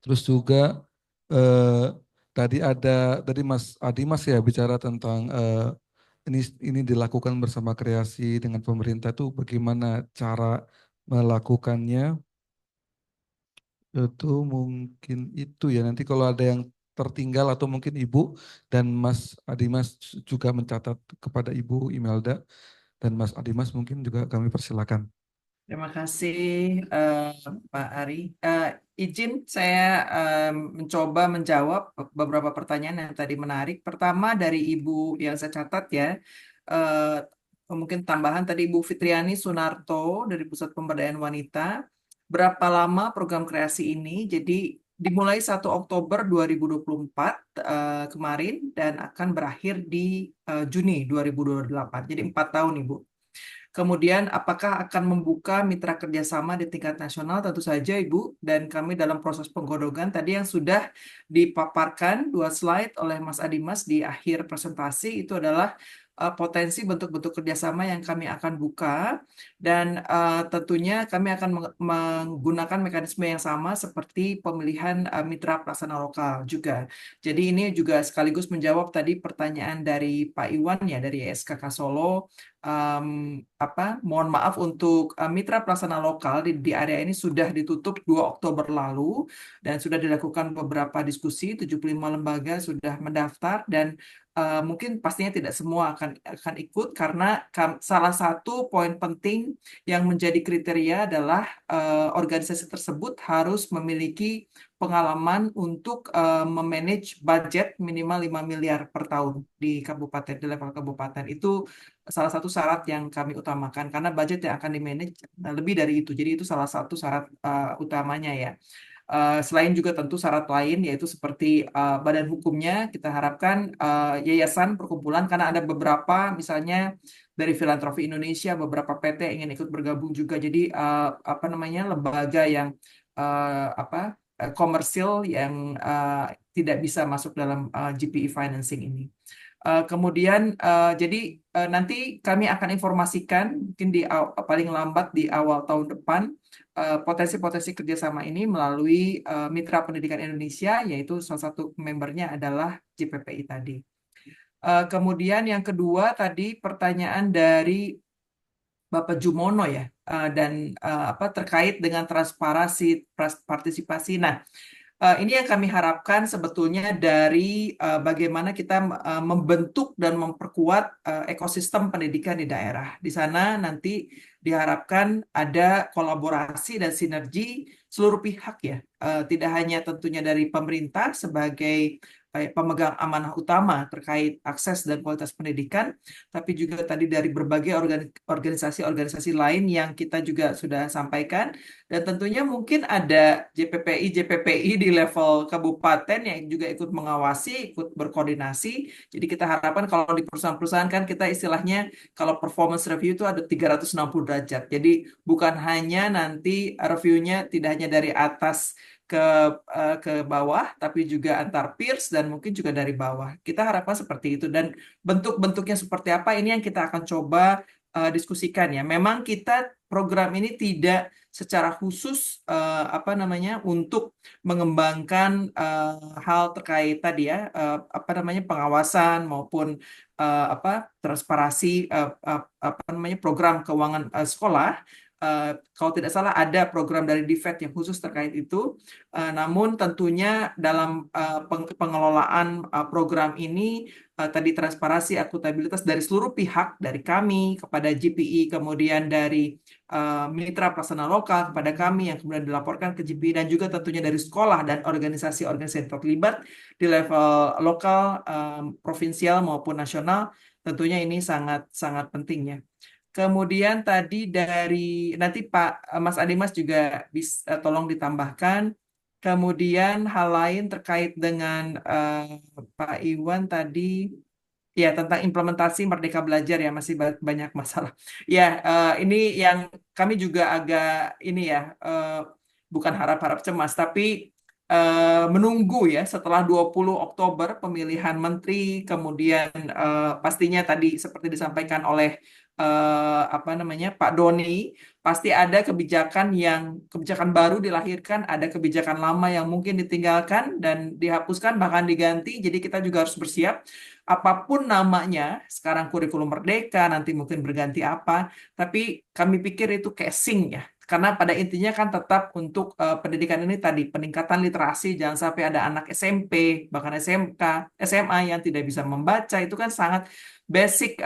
Terus juga eh, tadi Mas Adimas ya bicara tentang ini dilakukan bersama kreasi dengan pemerintah itu bagaimana cara melakukannya. Itu mungkin itu ya, nanti kalau ada yang tertinggal atau mungkin Ibu dan Mas Adimas juga mencatat kepada Ibu Imelda dan Mas Adimas, mungkin juga kami persilakan. Terima kasih eh, Pak Ari. Izin saya mencoba menjawab beberapa pertanyaan yang tadi menarik. Pertama dari Ibu yang saya catat ya, mungkin tambahan tadi Ibu Fitriani Sunarto dari Pusat Pemberdayaan Wanita. Berapa lama program kreasi ini? Jadi dimulai 1 Oktober 2024 kemarin dan akan berakhir di Juni 2028. Jadi 4 tahun Ibu. Kemudian, apakah akan membuka mitra kerjasama di tingkat nasional? Tentu saja, Ibu. Dan kami dalam proses penggodongan tadi yang sudah dipaparkan 2 slide oleh Mas Adimas di akhir presentasi itu adalah potensi bentuk-bentuk kerjasama yang kami akan buka. Dan tentunya kami akan menggunakan mekanisme yang sama seperti pemilihan mitra pelaksana lokal juga. Jadi ini juga sekaligus menjawab tadi pertanyaan dari Pak Iwan ya dari SKK Solo. Mohon maaf untuk mitra pelaksana lokal di area ini sudah ditutup 2 Oktober lalu dan sudah dilakukan beberapa diskusi, 75 lembaga sudah mendaftar dan mungkin pastinya tidak semua akan ikut karena salah satu poin penting yang menjadi kriteria adalah organisasi tersebut harus memiliki pengalaman untuk memanage budget minimal 5 miliar per tahun di kabupaten, di level kabupaten. Itu salah satu syarat yang kami utamakan karena budget yang akan di-manage lebih dari itu. Jadi itu salah satu syarat utamanya ya. Selain juga tentu syarat lain yaitu seperti badan hukumnya kita harapkan yayasan perkumpulan karena ada beberapa misalnya dari Filantropi Indonesia beberapa PT yang ingin ikut bergabung juga. Jadi lembaga yang komersil yang tidak bisa masuk dalam GPE financing ini. Kemudian jadi nanti kami akan informasikan mungkin paling lambat di awal tahun depan potensi-potensi kerjasama ini melalui Mitra Pendidikan Indonesia, yaitu salah satu membernya adalah JPPI tadi. Kemudian yang kedua tadi pertanyaan dari Bapak Jumono ya, dan terkait dengan transparansi partisipasi. Nah, ini yang kami harapkan sebetulnya dari bagaimana kita membentuk dan memperkuat ekosistem pendidikan di daerah. Di sana nanti diharapkan ada kolaborasi dan sinergi seluruh pihak ya, tidak hanya tentunya dari pemerintah sebagai pemegang amanah utama terkait akses dan kualitas pendidikan, tapi juga tadi dari berbagai organisasi-organisasi lain yang kita juga sudah sampaikan. Dan tentunya mungkin ada JPPI di level kabupaten yang juga ikut mengawasi, ikut berkoordinasi. Jadi kita harapkan kalau di perusahaan-perusahaan kan kita istilahnya kalau performance review itu ada 360 derajat. Jadi bukan hanya nanti reviewnya tidak hanya dari atas ke bawah, tapi juga antar peers dan mungkin juga dari bawah. Kita harapkan seperti itu dan bentuk-bentuknya seperti apa ini yang kita akan coba diskusikan ya. Memang kita program ini tidak secara khusus untuk mengembangkan hal terkait tadi ya pengawasan maupun transparansi program keuangan sekolah. Kalau tidak salah ada program dari DFED yang khusus terkait itu. Namun tentunya dalam pengelolaan program ini tadi transparansi, akuntabilitas dari seluruh pihak, dari kami kepada GPI, kemudian dari mitra pelaksana lokal kepada kami yang kemudian dilaporkan ke GPI dan juga tentunya dari sekolah dan organisasi-organisasi terlibat di level lokal, provinsial maupun nasional. Tentunya ini sangat sangat penting ya. Kemudian tadi dari nanti Mas Adimas juga bisa tolong ditambahkan. Kemudian hal lain terkait dengan Pak Iwan tadi ya tentang implementasi Merdeka Belajar ya masih banyak masalah. Ya ini yang kami juga agak ini ya bukan harap-harap cemas tapi menunggu ya setelah 20 Oktober pemilihan menteri, kemudian pastinya tadi seperti disampaikan oleh apa namanya Pak Doni, pasti ada kebijakan baru dilahirkan, ada kebijakan lama yang mungkin ditinggalkan dan dihapuskan bahkan diganti. Jadi kita juga harus bersiap apapun namanya, sekarang kurikulum merdeka, nanti mungkin berganti apa, tapi kami pikir itu casing ya. Karena pada intinya kan tetap untuk pendidikan ini tadi peningkatan literasi, jangan sampai ada anak SMP bahkan SMK, SMA yang tidak bisa membaca, itu kan sangat basic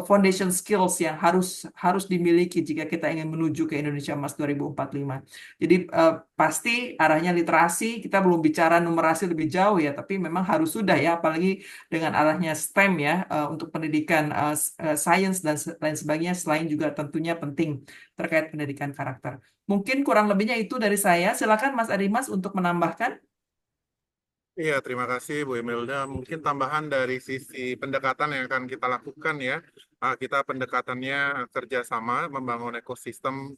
foundation skills yang harus dimiliki jika kita ingin menuju ke Indonesia Emas 2045. Jadi pasti arahnya literasi, kita belum bicara numerasi lebih jauh ya, tapi memang harus sudah ya, apalagi dengan arahnya STEM ya, untuk pendidikan sains dan lain sebagainya, selain juga tentunya penting terkait pendidikan karakter. Mungkin kurang lebihnya itu dari saya. Silakan Mas Adimas untuk menambahkan. Iya, terima kasih Bu Imelda. Mungkin tambahan dari sisi pendekatan yang akan kita lakukan ya. Kita pendekatannya kerjasama membangun ekosistem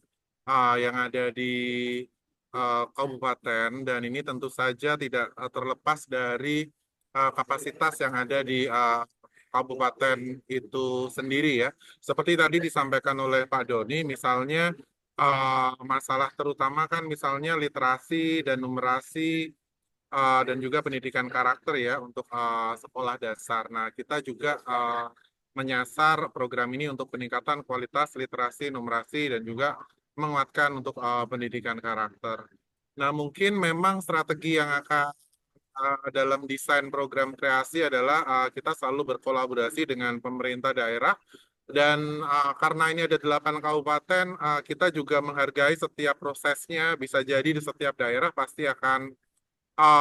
yang ada di kabupaten, dan ini tentu saja tidak terlepas dari kapasitas yang ada di kabupaten itu sendiri ya. Seperti tadi disampaikan oleh Pak Doni, misalnya masalah terutama kan misalnya literasi dan numerasi dan juga pendidikan karakter ya untuk sekolah dasar. Nah, kita juga menyasar program ini untuk peningkatan kualitas literasi, numerasi, dan juga menguatkan untuk pendidikan karakter. Nah, mungkin memang strategi yang akan dalam desain program kreasi adalah kita selalu berkolaborasi dengan pemerintah daerah, dan karena ini ada 8 kabupaten, kita juga menghargai setiap prosesnya. Bisa jadi di setiap daerah pasti akan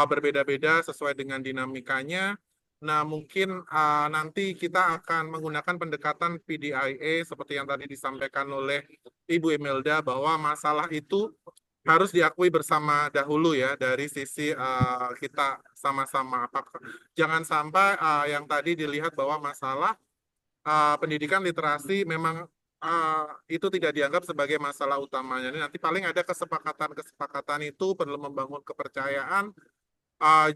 berbeda-beda sesuai dengan dinamikanya. Nah, mungkin nanti kita akan menggunakan pendekatan PDIA seperti yang tadi disampaikan oleh Ibu Imelda, bahwa masalah itu harus diakui bersama dahulu ya dari sisi kita sama-sama. Jangan sampai yang tadi dilihat bahwa masalah pendidikan literasi memang itu tidak dianggap sebagai masalah utamanya. Nanti paling ada kesepakatan itu perlu membangun kepercayaan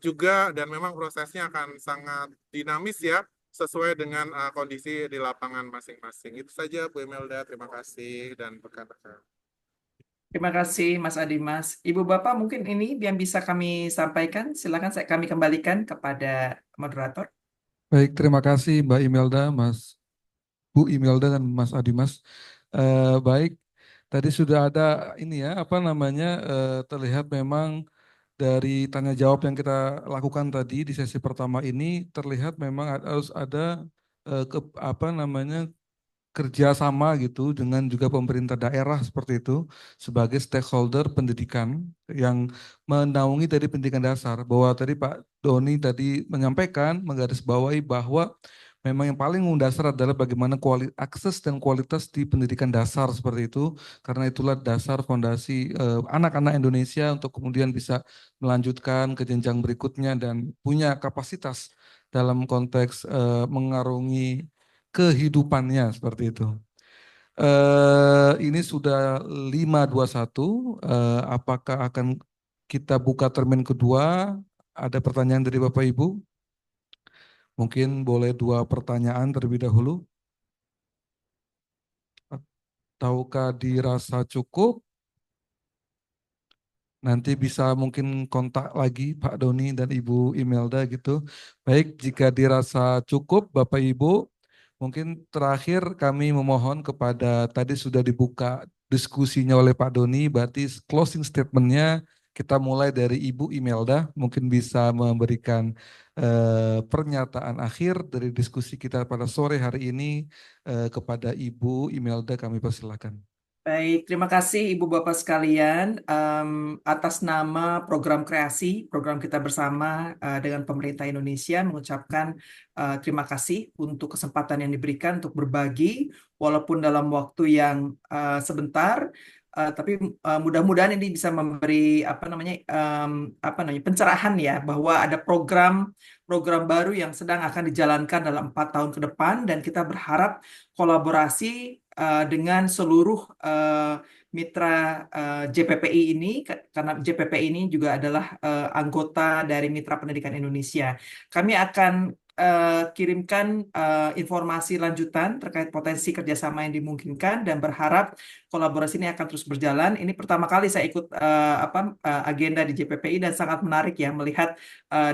juga, dan memang prosesnya akan sangat dinamis ya, sesuai dengan kondisi di lapangan masing-masing. Itu saja Bu Imelda, terima kasih dan rekan-rekan. Terima kasih Mas Adimas. Ibu Bapak mungkin ini yang bisa kami sampaikan. Silakan kami kembalikan kepada moderator. Baik, terima kasih Mbak Imelda, Bu Imelda dan Mas Adimas. Baik, tadi sudah ada ini ya, apa namanya, terlihat memang dari tanya jawab yang kita lakukan tadi di sesi pertama ini, terlihat memang harus ada apa namanya, kerjasama gitu dengan juga pemerintah daerah seperti itu sebagai stakeholder pendidikan yang menaungi dari pendidikan dasar. Bahwa tadi Pak Doni tadi menyampaikan, menggarisbawahi bahwa memang yang paling mendasar adalah bagaimana akses dan kualitas di pendidikan dasar seperti itu, karena itulah dasar fondasi anak-anak Indonesia untuk kemudian bisa melanjutkan ke jenjang berikutnya dan punya kapasitas dalam konteks mengarungi kehidupannya seperti itu. Ini sudah 5:21. Apakah akan kita buka termin kedua? Ada pertanyaan dari Bapak Ibu? Mungkin boleh 2 pertanyaan terlebih dahulu. Tahukah dirasa cukup? Nanti bisa mungkin kontak lagi Pak Doni dan Ibu Imelda gitu. Baik, jika dirasa cukup Bapak Ibu, mungkin terakhir kami memohon kepada, tadi sudah dibuka diskusinya oleh Pak Doni, berarti closing statement-nya kita mulai dari Ibu Imelda, mungkin bisa memberikan pernyataan akhir dari diskusi kita pada sore hari ini kepada Ibu Imelda, kami persilakan. Baik, terima kasih Ibu Bapak sekalian atas nama program kreasi, program kita bersama dengan pemerintah Indonesia mengucapkan terima kasih untuk kesempatan yang diberikan untuk berbagi walaupun dalam waktu yang sebentar, tapi mudah-mudahan ini bisa memberi apa namanya pencerahan ya, bahwa ada program baru yang sedang akan dijalankan dalam 4 tahun ke depan, dan kita berharap kolaborasi dengan seluruh mitra JPPI ini, karena JPPI ini juga adalah anggota dari Mitra Pendidikan Indonesia. Kami akan kirimkan informasi lanjutan terkait potensi kerjasama yang dimungkinkan dan berharap kolaborasi ini akan terus berjalan. Ini pertama kali saya ikut agenda di JPPI dan sangat menarik ya melihat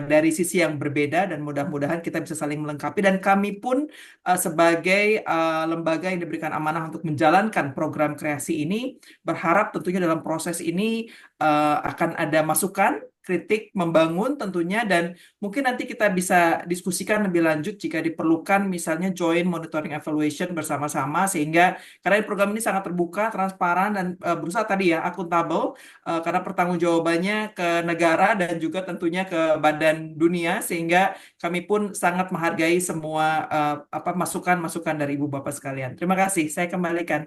dari sisi yang berbeda, dan mudah-mudahan kita bisa saling melengkapi, dan kami pun sebagai lembaga yang diberikan amanah untuk menjalankan program kreasi ini berharap tentunya dalam proses ini akan ada masukan kritik membangun tentunya, dan mungkin nanti kita bisa diskusikan lebih lanjut jika diperlukan, misalnya joint monitoring evaluation bersama-sama, sehingga karena program ini sangat terbuka, transparan, dan berusaha tadi ya akuntabel, karena pertanggungjawabannya ke negara dan juga tentunya ke badan dunia, sehingga kami pun sangat menghargai semua masukan-masukan dari Ibu Bapak sekalian. Terima kasih, saya kembalikan.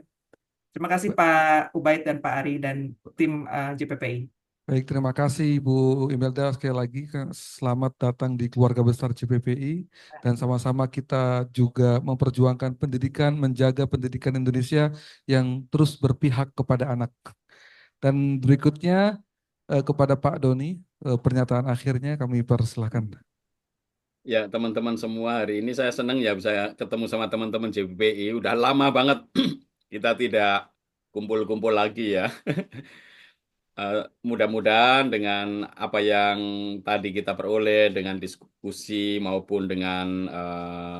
Terima kasih Pak Ubaid dan Pak Ari dan tim JPPI. Baik, terima kasih Ibu Imelda sekali lagi. Selamat datang di keluarga besar JPPI, dan sama-sama kita juga memperjuangkan pendidikan, menjaga pendidikan Indonesia yang terus berpihak kepada anak. Dan berikutnya kepada Pak Doni, pernyataan akhirnya kami persilahkan. Ya, teman-teman semua, hari ini saya senang ya bisa ketemu sama teman-teman JPPI. Udah lama banget kita tidak kumpul-kumpul lagi ya. Mudah-mudahan dengan apa yang tadi kita peroleh, dengan diskusi maupun dengan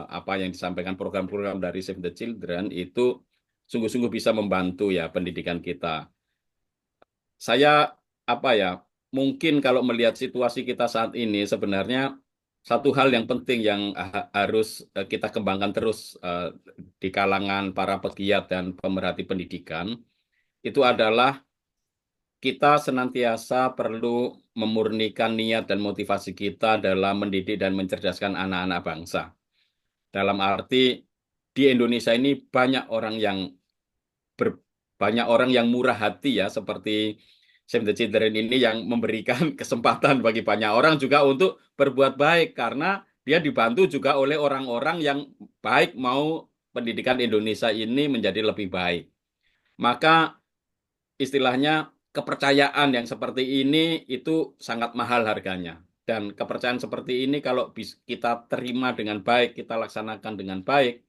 apa yang disampaikan program-program dari Save the Children, itu sungguh-sungguh bisa membantu ya pendidikan kita. Saya mungkin kalau melihat situasi kita saat ini, sebenarnya satu hal yang penting yang harus kita kembangkan terus di kalangan para pegiat dan pemerhati pendidikan itu adalah kita senantiasa perlu memurnikan niat dan motivasi kita dalam mendidik dan mencerdaskan anak-anak bangsa. Dalam arti di Indonesia ini banyak orang yang murah hati ya, seperti Save the Children ini yang memberikan kesempatan bagi banyak orang juga untuk berbuat baik, karena dia dibantu juga oleh orang-orang yang baik mau pendidikan Indonesia ini menjadi lebih baik. Maka istilahnya kepercayaan yang seperti ini itu sangat mahal harganya. Dan kepercayaan seperti ini kalau kita terima dengan baik, kita laksanakan dengan baik,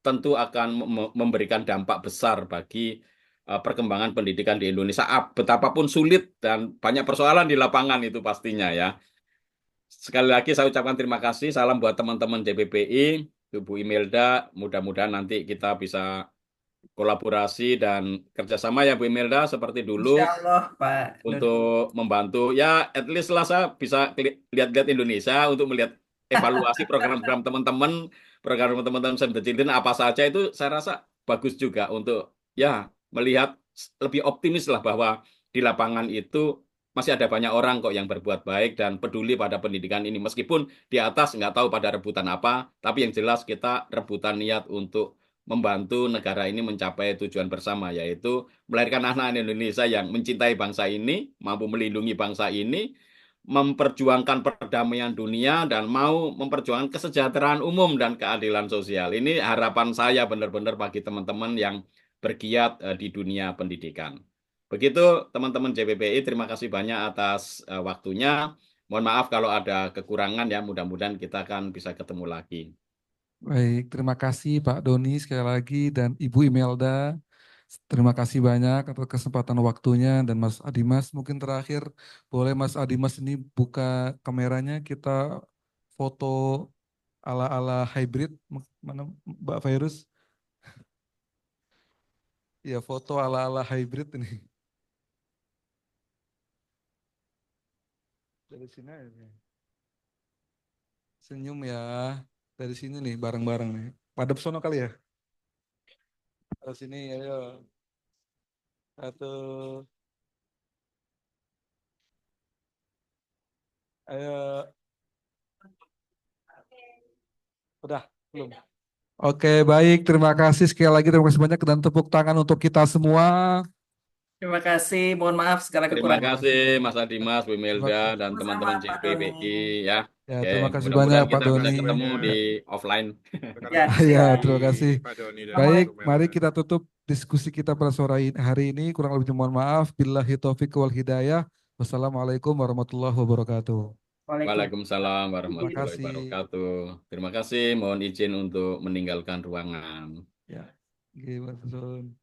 tentu akan memberikan dampak besar bagi perkembangan pendidikan di Indonesia. Betapapun sulit dan banyak persoalan di lapangan itu pastinya ya. Sekali lagi saya ucapkan terima kasih. Salam buat teman-teman JPPI, Bu Imelda. Mudah-mudahan nanti kita bisa kolaborasi dan kerjasama ya Bu Imelda seperti dulu Insya Allah Pak Doni. untuk membantu ya, at least lah saya bisa lihat-lihat Indonesia untuk melihat evaluasi program-program teman-teman, program teman-teman Save the Children apa saja, itu saya rasa bagus juga untuk ya melihat lebih optimis lah bahwa di lapangan itu masih ada banyak orang kok yang berbuat baik dan peduli pada pendidikan ini, meskipun di atas nggak tahu pada rebutan apa, tapi yang jelas kita rebutan niat untuk membantu negara ini mencapai tujuan bersama, yaitu melahirkan anak-anak Indonesia yang mencintai bangsa ini, mampu melindungi bangsa ini, memperjuangkan perdamaian dunia, dan mau memperjuangkan kesejahteraan umum dan keadilan sosial. Ini harapan saya benar-benar bagi teman-teman yang bergiat di dunia pendidikan. Begitu teman-teman JPPI, terima kasih banyak atas waktunya. Mohon maaf kalau ada kekurangan ya, mudah-mudahan kita akan bisa ketemu lagi. Baik, terima kasih Pak Doni sekali lagi, dan Ibu Imelda. Terima kasih banyak atas kesempatan waktunya, dan Mas Adimas mungkin terakhir boleh Mas Adimas ini buka kameranya, kita foto ala-ala hybrid. Mana Mbak Virus? Ya, foto ala-ala hybrid ini. Dari sini aja. Senyum ya. Dari sini nih bareng-bareng nih. Pada pesono kali ya. Dari sini ayo. Satu. Ayo. Udah, belum? Oke, baik. Terima kasih sekali lagi. Terima kasih banyak, dan tepuk tangan untuk kita semua. Terima kasih. Mohon maaf segala Terima kekurangan. kasih Mas Adimas, Bu Terima Melda, dan Sama-sama, teman-teman Pak Doni. JPPI ya. ya, Oke, terima kasih banyak mudah-mudahan Pak kita bisa Doni. ketemu Ya, di Ya, offline. terima Ya, kasih ya, siap. terima kasih. Pak Doni dan Baik, Bu mari Melda. kita tutup diskusi kita pada sore hari ini. Kurang lebih mohon maaf. Billahi taufiq wal hidayah. Wassalamualaikum warahmatullahi wabarakatuh. Waalaikumsalam Terima warahmatullahi kasih. wabarakatuh. Terima kasih, mohon izin untuk meninggalkan ruangan. Ya, gimana,